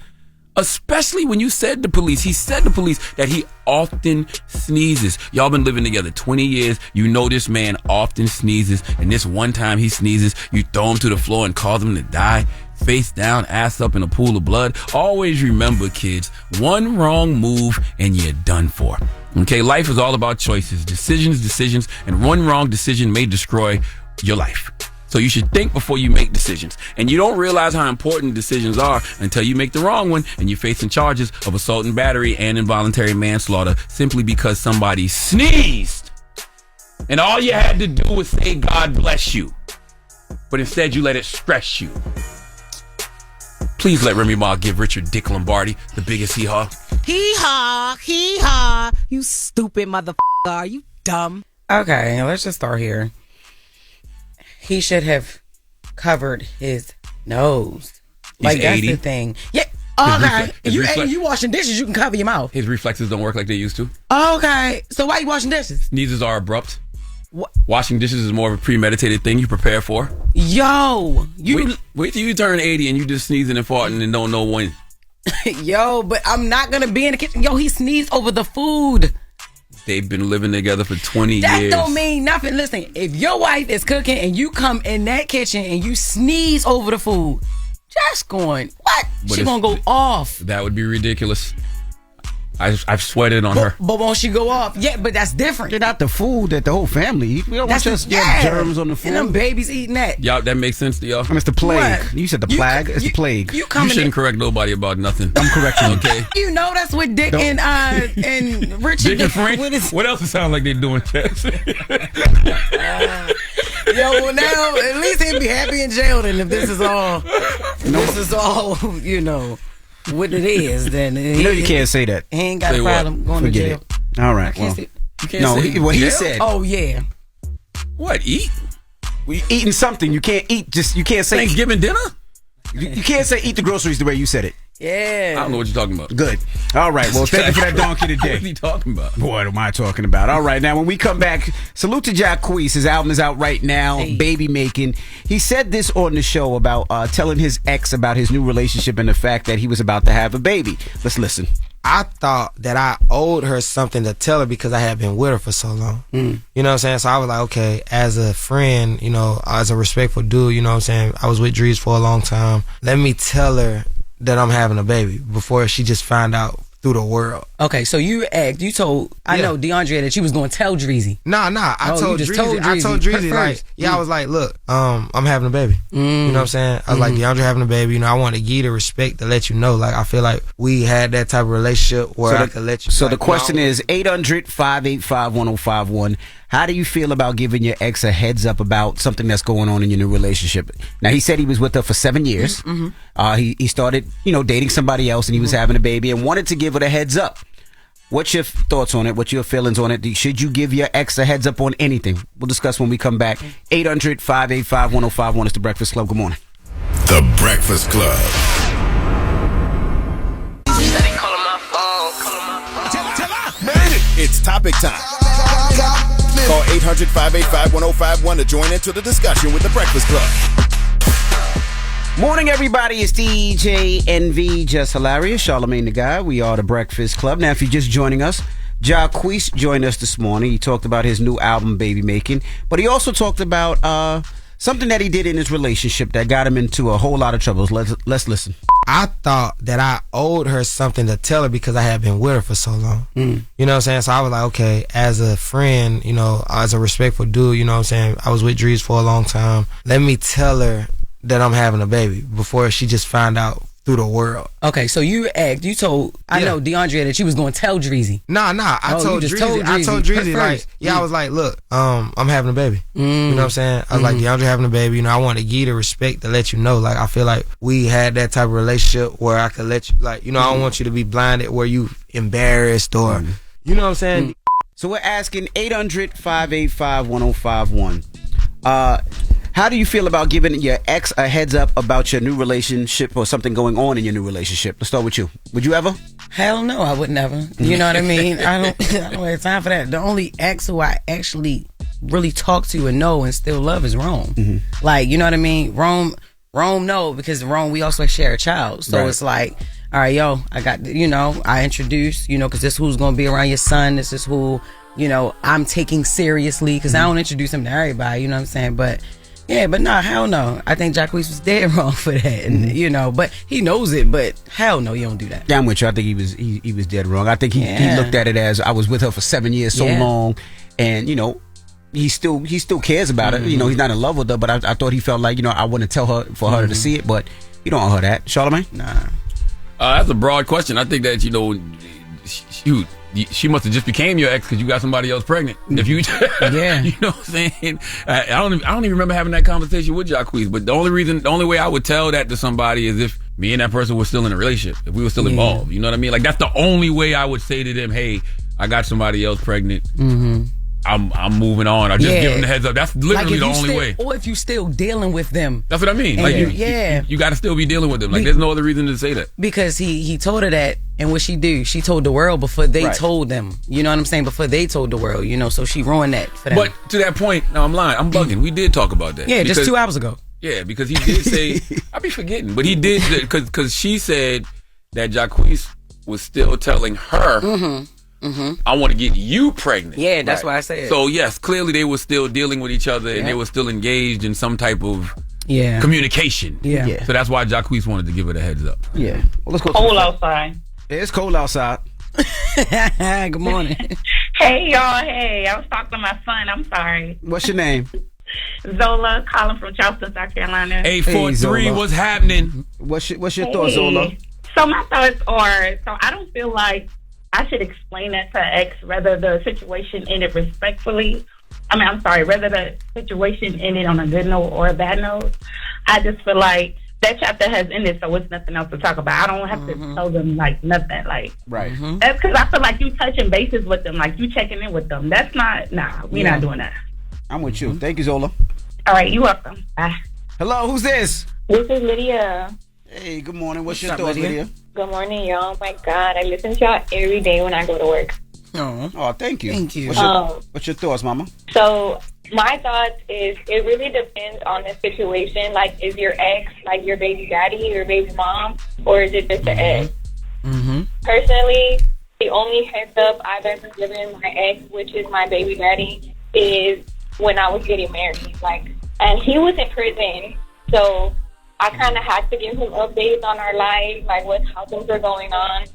Especially when you said to police, he said to police that he often sneezes. Y'all been living together 20 years. You know this man often sneezes. And this one time he sneezes, you throw him to the floor and cause him to die. Face down, ass up in a pool of blood. Always remember, kids, one wrong move and you're done for. Okay, life is all about choices, decisions, and one wrong decision may destroy your life. So you should think before you make decisions. And you don't realize how important decisions are until you make the wrong one and you're facing charges of assault and battery and involuntary manslaughter simply because somebody sneezed. And all you had to do was say, God bless you. But instead you let it stress you. Please let Remy Ma give Richard Dick Lombardi the biggest hee-haw. Hee-haw, hee-haw. You stupid motherfucker. Are you dumb? Okay, let's just start here. He should have covered his nose. Like, that's 80. the thing. Yeah. Okay. You washing dishes, you can cover your mouth. His reflexes don't work like they used to. Okay. So why you washing dishes? Sneezes are abrupt. Washing dishes is more of a premeditated thing you prepare for. Yo. Wait till you turn 80 and you just sneezing and farting and don't know when. Yo, but I'm not going to be in the kitchen. Yo, he sneezed over the food. They've been living together for 20 years. That don't mean nothing. Listen, if your wife is cooking and you come in that kitchen and you sneeze over the food, just going, what? She gonna go off. That would be ridiculous. I've sweated on her. But won't she go off? Yeah, but that's different. Get out the food that the whole family eat. We don't want just germs on the food. And them babies eating that. Y'all, that makes sense to y'all? And it's the plague. What? You said the plague? It's the plague. You shouldn't correct nobody about nothing. I'm correcting you. Okay? You know that's what Dick and Richard Dick and Frank? What else it sound like they're doing, Jess? Yo, well now at least he'd be happy in jail then if this is all what it is. Then you can't say that. He ain't got a problem going to jail. All right. He said. Oh yeah. What eat? We eating something. You can't eat. You can't say Thanksgiving dinner. You can't say eat the groceries the way you said it. Yeah. I don't know what you're talking about. Good. All right. Well, thank you for that donkey today. What are you talking about? What am I talking about? All right. Now, when we come back, salute to Jacquees. His album is out right now, Baby Making. He said this on the show about telling his ex about his new relationship and the fact that he was about to have a baby. Let's listen. I thought that I owed her something to tell her because I had been with her for so long. You know what I'm saying? So I was like, okay, as a friend, you know, as a respectful dude, you know what I'm saying? I was with Drees for a long time. Let me tell her that I'm having a baby before she just find out through the world. Okay, so you told I know DeAndre that you was going to tell Dreezy. Nah. I told Dreezy like, I was like, look, I'm having a baby. You know what I'm saying? I was like, DeAndre having a baby. You know, I want to give you the respect to let you know. Like, I feel like we had that type of relationship where I could let you. So the question is 800-585-1051. How do you feel about giving your ex a heads up about something that's going on in your new relationship? Now, he said he was with her for 7 years. He started, dating somebody else, and he was having a baby and wanted to give her a heads up. What's your thoughts on it? What's your feelings on it? Should you give your ex a heads up on anything? We'll discuss when we come back. 800-585-1051 is The Breakfast Club. Good morning. The Breakfast Club. It's topic time. Call 800-585-1051 to join into the discussion with The Breakfast Club. Morning, everybody. It's DJ NV, Jess Hilarious, Charlamagne the Guy. We are The Breakfast Club. Now, if you're just joining us, Jacquees joined us this morning. He talked about his new album, Baby Making, but he also talked about something that he did in his relationship that got him into a whole lot of troubles. Let's listen. I thought that I owed her something to tell her because I had been with her for so long. You know what I'm saying? So I was like, okay, as a friend, as a respectful dude, you know what I'm saying? I was with Drees for a long time. Let me tell her that I'm having a baby before she just find out through the world. Okay, so you told I know DeAndre that you was going to tell Dreezy. Nah. I told Dreezy like, I was like, look, I'm having a baby. You know what I'm saying? I was like, DeAndre having a baby. I want to give you the respect to let you know. Like, I feel like we had that type of relationship where I could let you, like, I don't want you to be blinded where you embarrassed or, you know what I'm saying? So we're asking 800-585-1051. How do you feel about giving your ex a heads up about your new relationship or something going on in your new relationship? Let's start with you. Would you ever? Hell no, I would never. You know what I mean? I don't have time for that. The only ex who I actually really talk to and know and still love is Rome. Like, you know what I mean? Rome, no, because Rome, we also share a child. So it's like, all right, yo, I got, I introduced, because this who's going to be around your son. This is who, I'm taking seriously because I don't introduce him to everybody, you know what I'm saying? But yeah, but nah, hell no. I think Jacquees was dead wrong for that, and but he knows it. But hell no, you don't do that. Yeah, I'm with you. I think he was dead wrong. I think he looked at it as I was with her for 7 years, so long, and he still cares about it. He's not in love with her, but I thought he felt like I want to tell her for her to see it, but you don't owe her that, Charlamagne. Nah, that's a broad question. I think that shoot. She must have just became your ex because you got somebody else pregnant. If you, you know what I'm saying? I don't even remember having that conversation with Jacquees. But the only way I would tell that to somebody is if me and that person were still in a relationship, if we were still involved. You know what I mean? Like that's the only way I would say to them, "Hey, I got somebody else pregnant. I'm moving on." I just give them the heads up. That's literally the only way. Or if you still dealing with them. That's what I mean. Like you got to still be dealing with them. Like there's no other reason to say that. Because he told her that, and what she do? She told the world before they told them. You know what I'm saying? Before they told the world. So she ruined that for them. But to that point, no, I'm lying. I'm bugging. We did talk about that. Yeah, just 2 hours ago. Yeah, because he did say I be forgetting, but he did because she said that Jacquees was still telling her. I want to get you pregnant. Yeah, that's why I said. So yes, clearly they were still dealing with each other and they were still engaged in some type of communication. Yeah. So that's why Jacquees wanted to give it a heads up. Yeah. Well, let's go. Cold outside. It's cold outside. Good morning. Hey y'all. Hey, I was talking to my son. I'm sorry. What's your name? Zola, calling from Charleston, South Carolina. 843. What's happening? What's your thoughts, Zola? So my thoughts are, I don't feel like I should explain that to ex, rather the situation ended respectfully, I'm sorry, whether the situation ended on a good note or a bad note, I just feel like that chapter has ended, so it's nothing else to talk about. I don't have to tell them, like, nothing. Like, right. That's because I feel like you touching bases with them, like you checking in with them. That's not, we're not doing that. I'm with you. Thank you, Zola. All right, you're welcome. Bye. Hello, who's this? This is Lydia. Hey, good morning. What's your thoughts, Lydia? Good morning, y'all. Oh my God, I listen to y'all every day when I go to work. Oh, thank you. Thank you. What's your thoughts, Mama? So my thoughts is it really depends on the situation. Like, is your ex like your baby daddy, your baby mom, or is it just an ex? Personally, the only heads up I've ever given my ex, which is my baby daddy, is when I was getting married. Like, and he was in prison, so I kind of had to give him updates on our life, like how things were going on.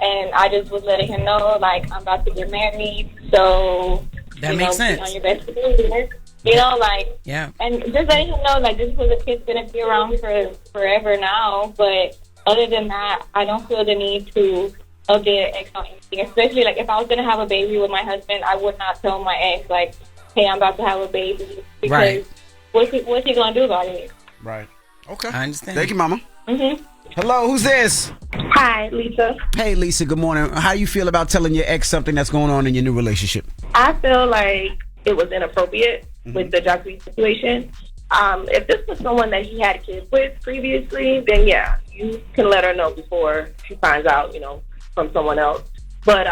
And I just was letting him know, like, I'm about to get married, so that makes sense. Be on your best behavior. You know, like, yeah. And just letting him know, like, just because the kid's gonna be around for forever now, but other than that, I don't feel the need to update an ex on anything. Especially, like, if I was gonna have a baby with my husband, I would not tell my ex, like, hey, I'm about to have a baby, because what's he gonna do about it? Right. Okay. I understand. Thank you, Mama. Hello, who's this? Hi, Lisa. Hey, Lisa, good morning. How do you feel about telling your ex something that's going on in your new relationship? I feel like it was inappropriate with the Jacquees situation. If this was someone that he had kids with previously, then yeah, you can let her know before she finds out, from someone else. But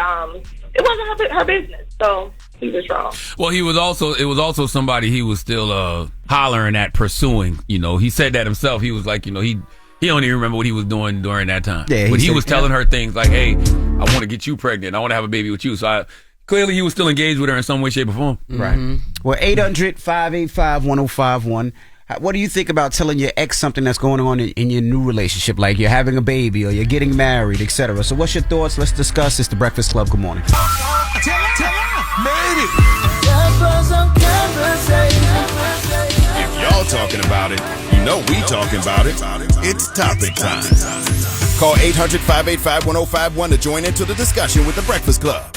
it wasn't her business, so he was wrong. Well, it was also somebody he was still hollering at, pursuing. He said that himself. He was like, he don't even remember what he was doing during that time. Yeah, but he was telling her things like, hey, I want to get you pregnant. I want to have a baby with you. So clearly he was still engaged with her in some way, shape, or form. Right. Well, 800-585-1051. What do you think about telling your ex something that's going on in your new relationship? Like you're having a baby or you're getting married, etc. So what's your thoughts? Let's discuss. It's the Breakfast Club. Good morning. If y'all talking about it, you know we talking about it. It's topic time. Call 800-585-1051 to join into the discussion with the Breakfast Club.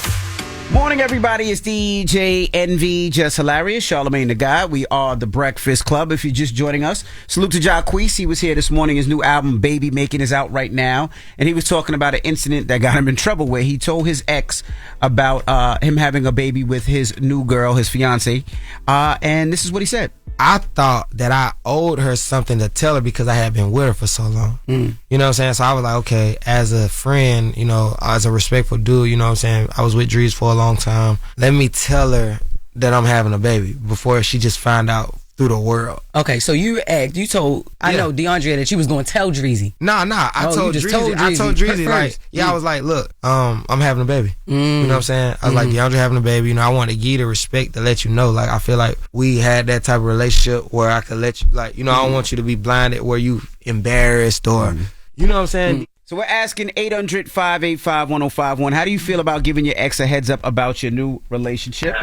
Morning, everybody. It's DJ NV, Jess Hilarious, Charlamagne the Guy. We are the Breakfast Club. If you're just joining us, salute to Jacquees. He was here this morning. His new album, Baby Making, is out right now. And he was talking about an incident that got him in trouble where he told his ex about him having a baby with his new girl, his fiance. And this is what he said. I thought that I owed her something to tell her because I had been with her for so long. You know what I'm saying? So I was like, okay, as a friend, as a respectful dude, you know what I'm saying? I was with Drees for a long time. Let me tell her that I'm having a baby before she just find out through the world. Okay, so you told, I know, DeAndre, that you was going to tell Dreezy. Nah, I told Dreezy, like, I was like, look, I'm having a baby. You know what I'm saying? I was like, DeAndre having a baby. I want to give you the respect to let you know. Like, I feel like we had that type of relationship where I could let you, like, I don't want you to be blinded where you embarrassed or, you know what I'm saying? So we're asking 800-585-1051. How do you feel about giving your ex a heads up about your new relationship?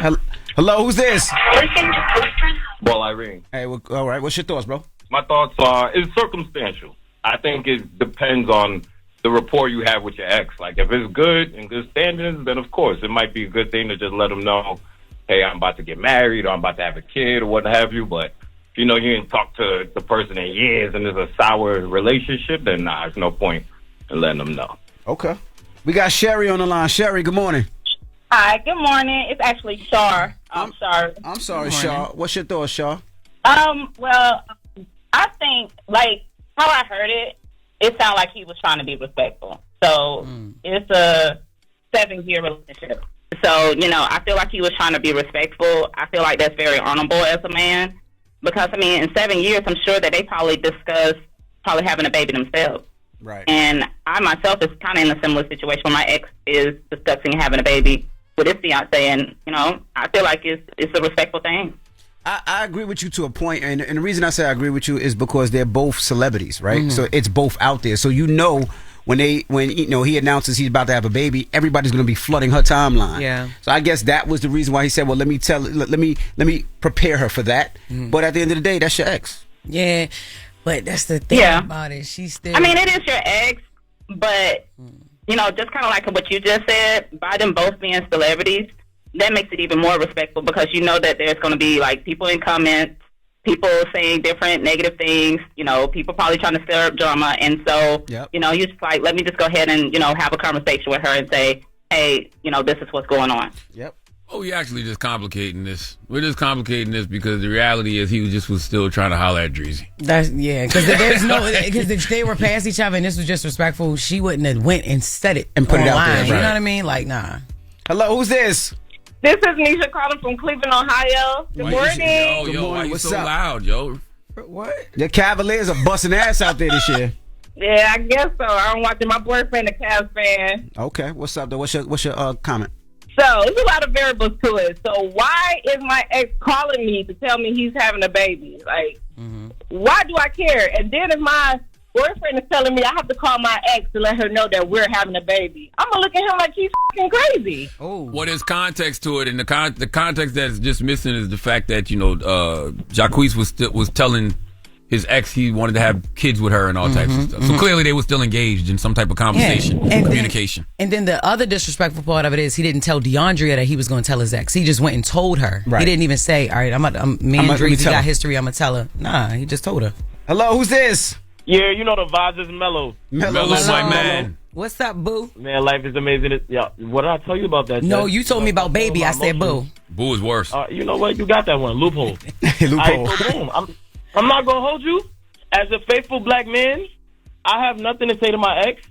Hello, who's this? Well, Irene. Hey, well, all right. What's your thoughts, bro? My thoughts are, it's circumstantial. I think it depends on the rapport you have with your ex. Like, if it's good and good standards, then of course it might be a good thing to just let them know, hey, I'm about to get married or I'm about to have a kid or what have you. But if you didn't talk to the person in years and there's a sour relationship, then there's no point in letting them know. Okay. We got Sherry on the line. Sherry, good morning. Hi, good morning. It's actually Shar. I'm sorry. I'm sorry, Shar. What's your thoughts, Shar? Well, I think, like, how I heard it sounded like he was trying to be respectful. So, it's a 7-year relationship. So, I feel like he was trying to be respectful. I feel like that's very honorable as a man. Because, in 7 years, I'm sure that they probably discussed having a baby themselves. Right. And I myself is kind of in a similar situation where my ex is discussing having a baby with his fiance, and I feel like it's a respectful thing. I agree with you to a point, and the reason I say I agree with you is because they're both celebrities, right? So it's both out there. So when he announces he's about to have a baby, everybody's going to be flooding her timeline. Yeah. So I guess that was the reason why he said, well, let me prepare her for that. But at the end of the day, that's your ex. Yeah. But that's the thing about it. She's still. It is your ex, but just kind of like what you just said, by them both being celebrities, that makes it even more respectful because you know that there's going to be like people in comments, people saying different negative things, you know, people probably trying to stir up drama. And so, you know, you just like, let me just go ahead and, you know, have a conversation with her and say, hey, you know, this is what's going on. Yep. Oh, we actually just complicating this. We're just complicating this because the reality is he was still trying to holler at Dreezy. Because if they were past each other and this was disrespectful, she wouldn't have went and said it and put online, it out there. Right. You know what I mean? Like, nah. Hello, who's this? This is Nisha calling from Cleveland, Ohio. Good morning. Yo, why you so loud, yo? What? The Cavaliers are busting ass out there this year. Yeah, I guess so. I'm watching my boyfriend, a Cavs fan. Okay, what's up though? What's your comment? So there's a lot of variables to it. So why is my ex calling me to tell me he's having a baby? Like, why do I care? And then if my boyfriend is telling me I have to call my ex to let her know that we're having a baby, I'm gonna look at him like he's fucking crazy. Oh, well, there's context to it, and the context that's just missing is the fact that Jacquees was telling his ex he wanted to have kids with her and all types of stuff. So clearly they were still engaged in some type of conversation, communication. And then the other disrespectful part of it is he didn't tell DeAndrea that he was going to tell his ex. He just went and told her. Right. He didn't even say, all right, me and Dreezy got history, I'm going to tell her. Nah, he just told her. Hello, who's this? Yeah, you know the vibes is mellow. Mellow, my man. What's up, boo? Man, life is amazing. Yeah, what did I tell you about that? No, you told me about baby. I said boo. Boo is worse. You know what? You got that one. Loophole. Loophole. So boom. I'm not going to hold you. As a faithful black man, I have nothing to say to my ex.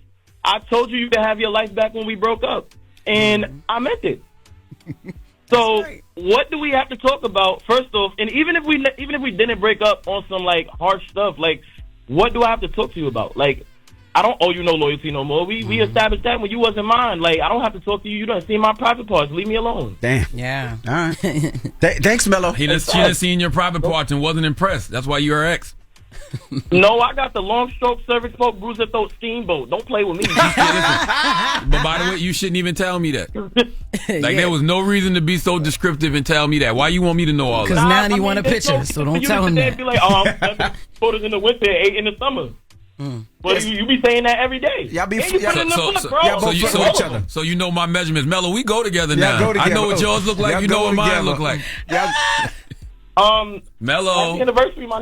I told you could have your life back when we broke up. And I meant it. So what do we have to talk about? First off, and even if we didn't break up on some like harsh stuff, like what do I have to talk to you about? Like, I don't owe you no loyalty no more. We established that when you wasn't mine. Like, I don't have to talk to you. You don't see my private parts. Leave me alone. Damn. Yeah. All right. Thanks, Mello. She done seen your private parts and wasn't impressed. That's why you're her ex. No, I got the long stroke, cervix smoke, bruiser throat, steamboat. Don't play with me. But by the way, you shouldn't even tell me that. Like, there was no reason to be so descriptive and tell me that. Why you want me to know all that? Because now you want a picture, so don't tell him that. Be like, photos in the winter, 8 in the summer. But you be saying that every day. Y'all be So you know my measurements. Mello, we go together now. Go together. I know what yours look like. You know what mine look like. Mello. Happy anniversary, my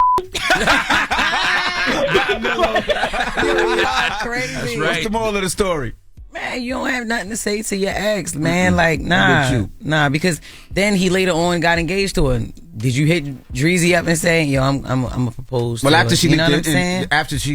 crazy. That's right. What's the moral of the story? Man, you don't have nothing to say to your ex, man. Like, nah, because then he later on got engaged to her. Did you hit Dreezy up and say, "Yo, I'm a propose"? Well, to after her? she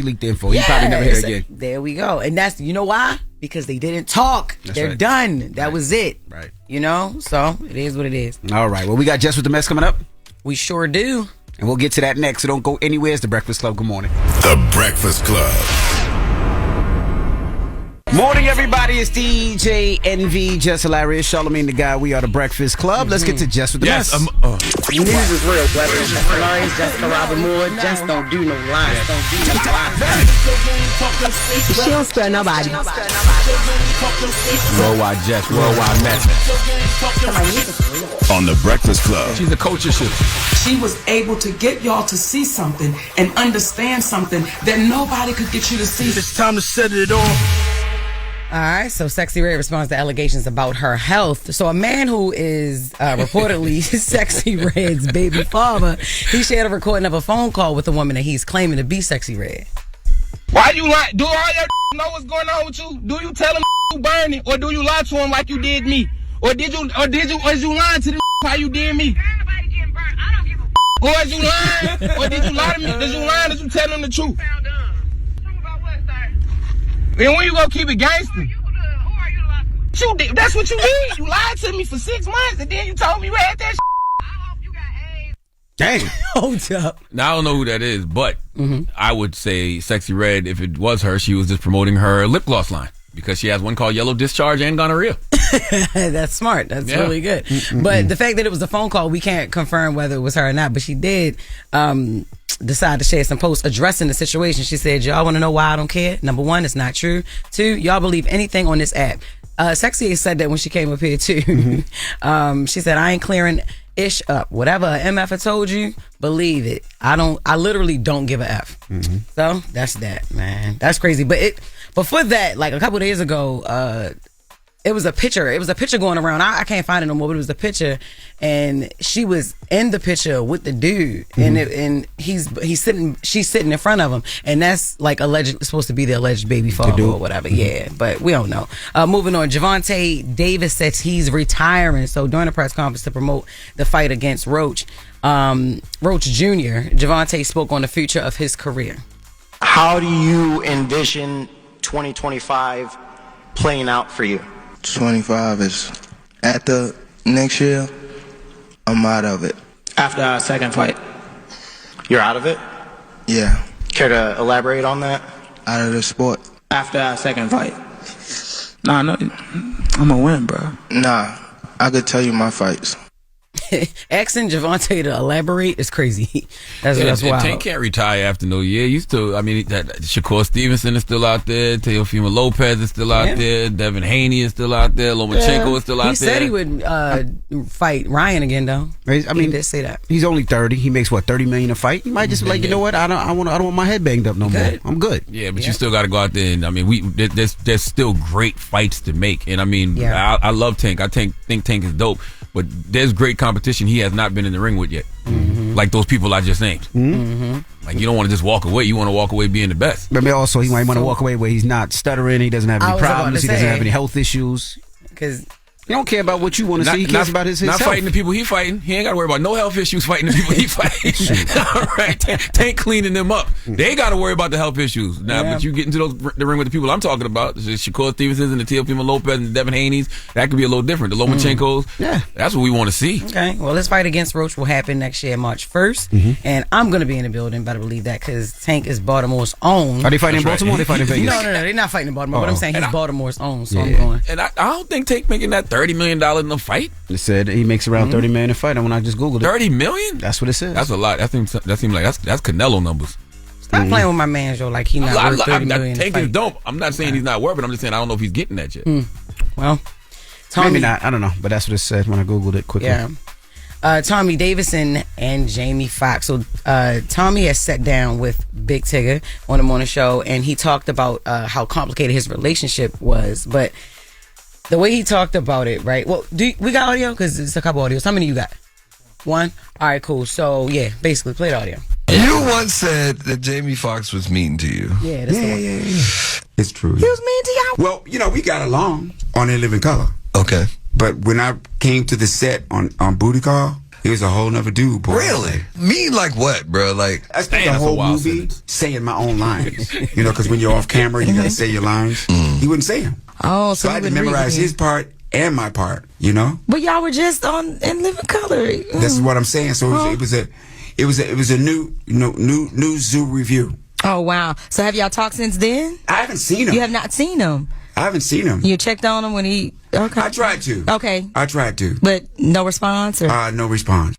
leaked the info, he probably never hit her again. There we go, and that's why? Because they didn't talk. They're done. That was it. Right. You know, so it is what it is. All right. Well, we got Jess with the Mess coming up. We sure do. And we'll get to that next, so don't go anywhere. It's The Breakfast Club. Good morning. The Breakfast Club. Morning, everybody. It's DJ NV, Jess Hilarious, Charlamagne the Guy. We are The Breakfast Club. Let's get to Jess with the Mess. News is real, whether it's Jess Hilarious, Jessica Moore, Jess don't do no lies, She don't spare nobody. Worldwide Jess, worldwide Mess. On The Breakfast Club. She's a culture shifter. She was able to get y'all to see something and understand something that nobody could get you to see. It's time to set it off. All right, so Sexy Red responds to allegations about her health. So a man who is reportedly Sexy Red's baby father, he shared a recording of a phone call with a woman that he's claiming to be Sexy Red. Why you lie? Do all your know what's going on with you? Do you tell him you burning, or do you lie to him like you did me? Or is you lying to the how you did me? Or is you lying? Or did you lie to me? Did you lie? Did you tell him the truth? Then when you gonna keep it gangster? That's what you did. You lied to me for 6 months, and then you told me you had that Dang. Hold up. Now, I don't know who that is, but I would say Sexy Red, if it was her, she was just promoting her lip gloss line because she has one called Yellow Discharge and Gonorrhea. That's smart. That's really good. But the fact that it was a phone call, we can't confirm whether it was her or not, but she did decide to share some posts addressing the situation. She said, y'all want to know why I don't care? Number one, it's not true. Two, y'all believe anything on this app. Sexy said that when she came up here too. She said, I ain't clearing ish up. Whatever a MF told you, believe it. I literally don't give a F. So that's that, man. That's crazy. But for that, like a couple days ago, It was a picture. It was a picture going around. I can't find it no more, but it was a picture, and she was in the picture with the dude, and he's sitting. She's sitting in front of him, and that's like supposed to be the alleged baby father or whatever. Yeah, but we don't know. Moving on, Javante Davis says he's retiring. So during a press conference to promote the fight against Roques Jr., Javante spoke on the future of his career. How do you envision 2025 playing out for you? 25 is after next year, I'm out of it. After our second fight? You're out of it? Yeah. Care to elaborate on that? Out of the sport. After our second fight? Nah, no, I'm gonna win, bro. Nah, I could tell you my fights. Asking Javante to elaborate is crazy. That's wild. Tank can't retire after no year. You still, I mean, Shakur Stevenson is still out there. Teofimo Lopez is still out there. Devin Haney is still out there. Lomachenko is still out there. He said he would fight Ryan again, though. I mean, he did say that. He's only 30. He makes what, $30 million a fight. He might just be like, you know what? I don't want my head banged up no more. I'm good. Yeah, but you still got to go out there and I mean, there's still great fights to make. And I mean, I love Tank. I think Tank is dope. But there's great competition he has not been in the ring with yet. Like those people I just named. Like you don't want to just walk away. You want to walk away being the best. But also he might want to walk away where he's not stuttering. He doesn't have any problems. He doesn't have any health issues. Because he don't care about what you want to see. He cares about his not health. Fighting the people he fighting. He ain't got to worry about no health issues fighting the people he fighting. All right, Tank cleaning them up. They got to worry about the health issues now. But you get into the ring with the people I'm talking about, the Shakur Stevensons and the Teofimo Lopez and the Devin Haney's. That could be a little different. The Lomachenkos. That's what we want to see. Okay. Well, this fight against Roques will happen next year, March 1st, and I'm going to be in the building. Better believe that because Tank is Baltimore's own. Are they fighting in Baltimore? Or they fighting in Vegas? No, they're not fighting in Baltimore. But I'm saying he's Baltimore's own, so I'm going. And I don't think Tank making that $30 million in a fight. It said he makes around $30 million a fight, and when I just googled it, $30 million. That's what it says. That's a lot. That seems like that's Canelo numbers. Stop playing with my man, Joe. Like he not worth $30 million. Tank is dope. I'm not saying he's not worth it. I'm just saying I don't know if he's getting that yet. Well, Tommy, maybe not. I don't know, but that's what it said when I googled it quickly. Yeah. Tommy Davidson and Jamie Foxx. So Tommy has sat down with Big Tigger on the morning show, and he talked about how complicated his relationship was, but the way he talked about it, right? Well, we got audio? Because it's a couple audios. How many you got? One? All right, cool. So, yeah, basically, play the audio. You once said that Jamie Foxx was mean to you. Yeah, that's the one. Yeah. It's true. He was mean to y'all? Well, you know, we got along on In Living Color. Okay. But when I came to the set on Booty Call, he was a whole nother dude, boy. Really? Mean like what, bro? Like, I spent the whole movie saying my own lines. You know, because when you're off camera, you got to say your lines. He wouldn't say them. Oh, so I had to memorize his part and my part, you know? But y'all were just on In Living Color. This is what I'm saying. So it was a new Zoo review. Oh, wow. So have y'all talked since then? I haven't seen him. You have not seen him? I haven't seen him. You checked on him when he... Okay. I tried to. Okay. I tried to. But no response? Or? No response.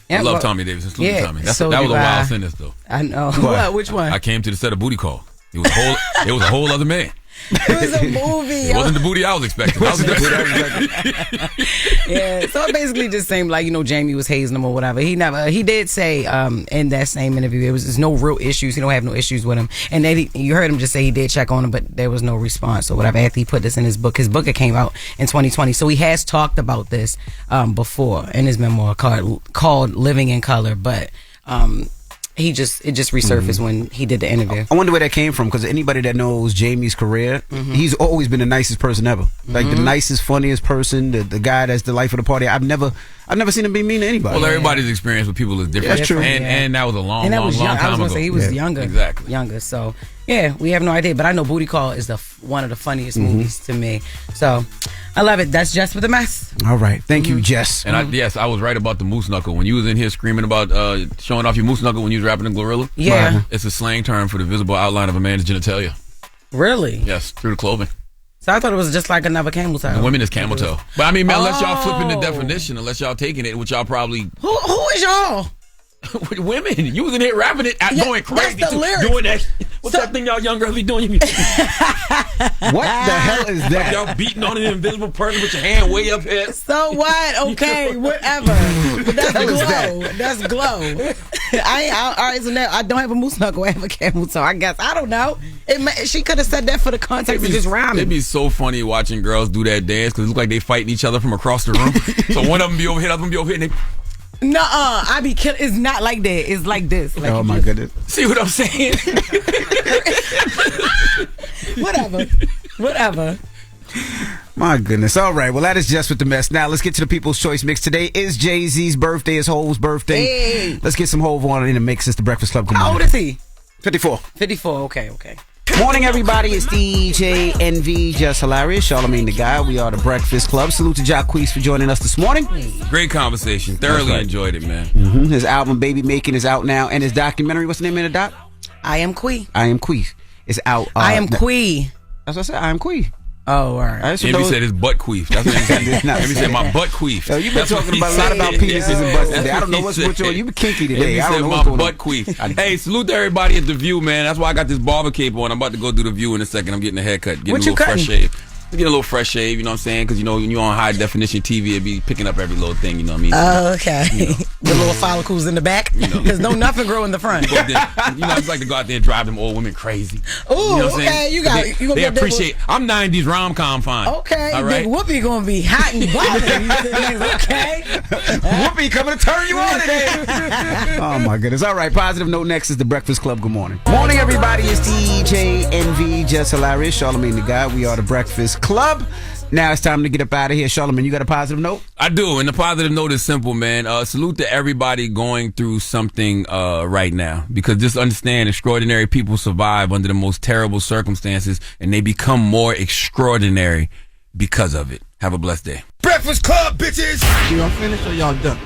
I love Tommy Davis. Tommy. That was a wild sentence, though. I know. What? Which one? I came to the set of Booty Call. It was a whole other man. It was a movie. It wasn't the booty I was expecting. Yeah, so it basically just seemed like, Jamie was hazing him or whatever. He did say in that same interview, there's no real issues. He don't have no issues with him. And then you heard him just say he did check on him, but there was no response or whatever after he put this in his book. His book came out in 2020. So he has talked about this before in his memoir called Living in Color, but it just resurfaced when he did the interview. I wonder where that came from, because anybody that knows Jamie's career, he's always been the nicest person ever. Like the nicest, funniest person, the guy that's the life of the party. I've never seen him be mean to anybody. Well, everybody's experience with people is different. That's true. And that was a long time ago. I was going to say he was younger. Exactly. Younger. So, yeah, we have no idea. But I know Booty Call is one of the funniest movies to me. So, I love it. That's Jess with the Mess. All right. Thank you, Jess. And I was right about the moose knuckle. When you was in here screaming about showing off your moose knuckle when you was rapping in Glorilla. Yeah. It's a slang term for the visible outline of a man's genitalia. Really? Yes, through the clothing. So I thought it was just like another camel toe. And women is camel toe. But I mean, man, unless y'all flipping the definition, unless y'all taking it, which y'all probably... Who is y'all? with women. You was in here rapping it, going crazy. That's the lyrics. Doing that. What's that thing y'all young girls be doing? What the hell is that? Like y'all beating on an invisible person with your hand way up here. So what? Okay, whatever. But that's glow. All right, so now I don't have a moose knuckle. I have a camel toe. I guess I don't know. She could have said that for the context of just rhyming. It'd be so funny watching girls do that dance because it looks like they fighting each other from across the room. So one of them be over here, the other one be over here, and they. I be killing. It's not like that. It's like this. Like oh my goodness! See what I'm saying? Whatever. My goodness. All right. Well, that is Jess with the Mess. Now let's get to the People's Choice Mix. Today is Jay-Z's birthday. It's Hove's birthday. Hey. Let's get some Hove on in the mix. It's the Breakfast Club. How old is he? 54. 54. Okay. Morning, everybody. It's DJ NV, Jess Hilarious, Charlamagne the Guy. We are the Breakfast Club. Salute to Jacquees for joining us this morning. Great conversation. Thoroughly enjoyed it, man. Mm-hmm. His album Baby Making is out now, and his documentary. What's the name of the doc? I Am Quee. I Am Quee. It's out. I Am Quee. That's what I said. I Am Quee. Oh, all right. Amy said his butt queef. That's what he said. Amy said my butt queef. Yo, you've been talking about a lot about penises and butts today. I don't know what's with you. You've been kinky today. I don't know what's going on. My butt queef. Hey, salute to everybody at The View, man. That's why I got this barber cape on. I'm about to go do The View in a second. I'm getting a haircut. Getting a little fresh shave. Getting a little fresh shave, you know what I'm saying? Because, you know, when you're on high definition TV, it be picking up every little thing, you know what I mean? Okay. You know. The little follicles in the back. Because nothing grow in the front. You know, I just like to go out there and drive them old women crazy. Oh, you know okay. They appreciate. I'm 90s rom-com fine. Okay. All right. Big Whoopi gonna be hot and bothered. Okay. Whoopi coming to turn you on today. Oh my goodness. All right. Positive note next is the Breakfast Club. Good morning. Morning, everybody. It's DJ NV, Jess Hilarious, Charlamagne the Guy. We are the Breakfast Club. Now it's time to get up out of here. Charlamagne, you got a positive note? I do, and the positive note is simple, man. Salute to everybody going through something right now, because just understand, extraordinary people survive under the most terrible circumstances, and they become more extraordinary because of it. Have a blessed day. Breakfast Club, bitches! Y'all finished or y'all done?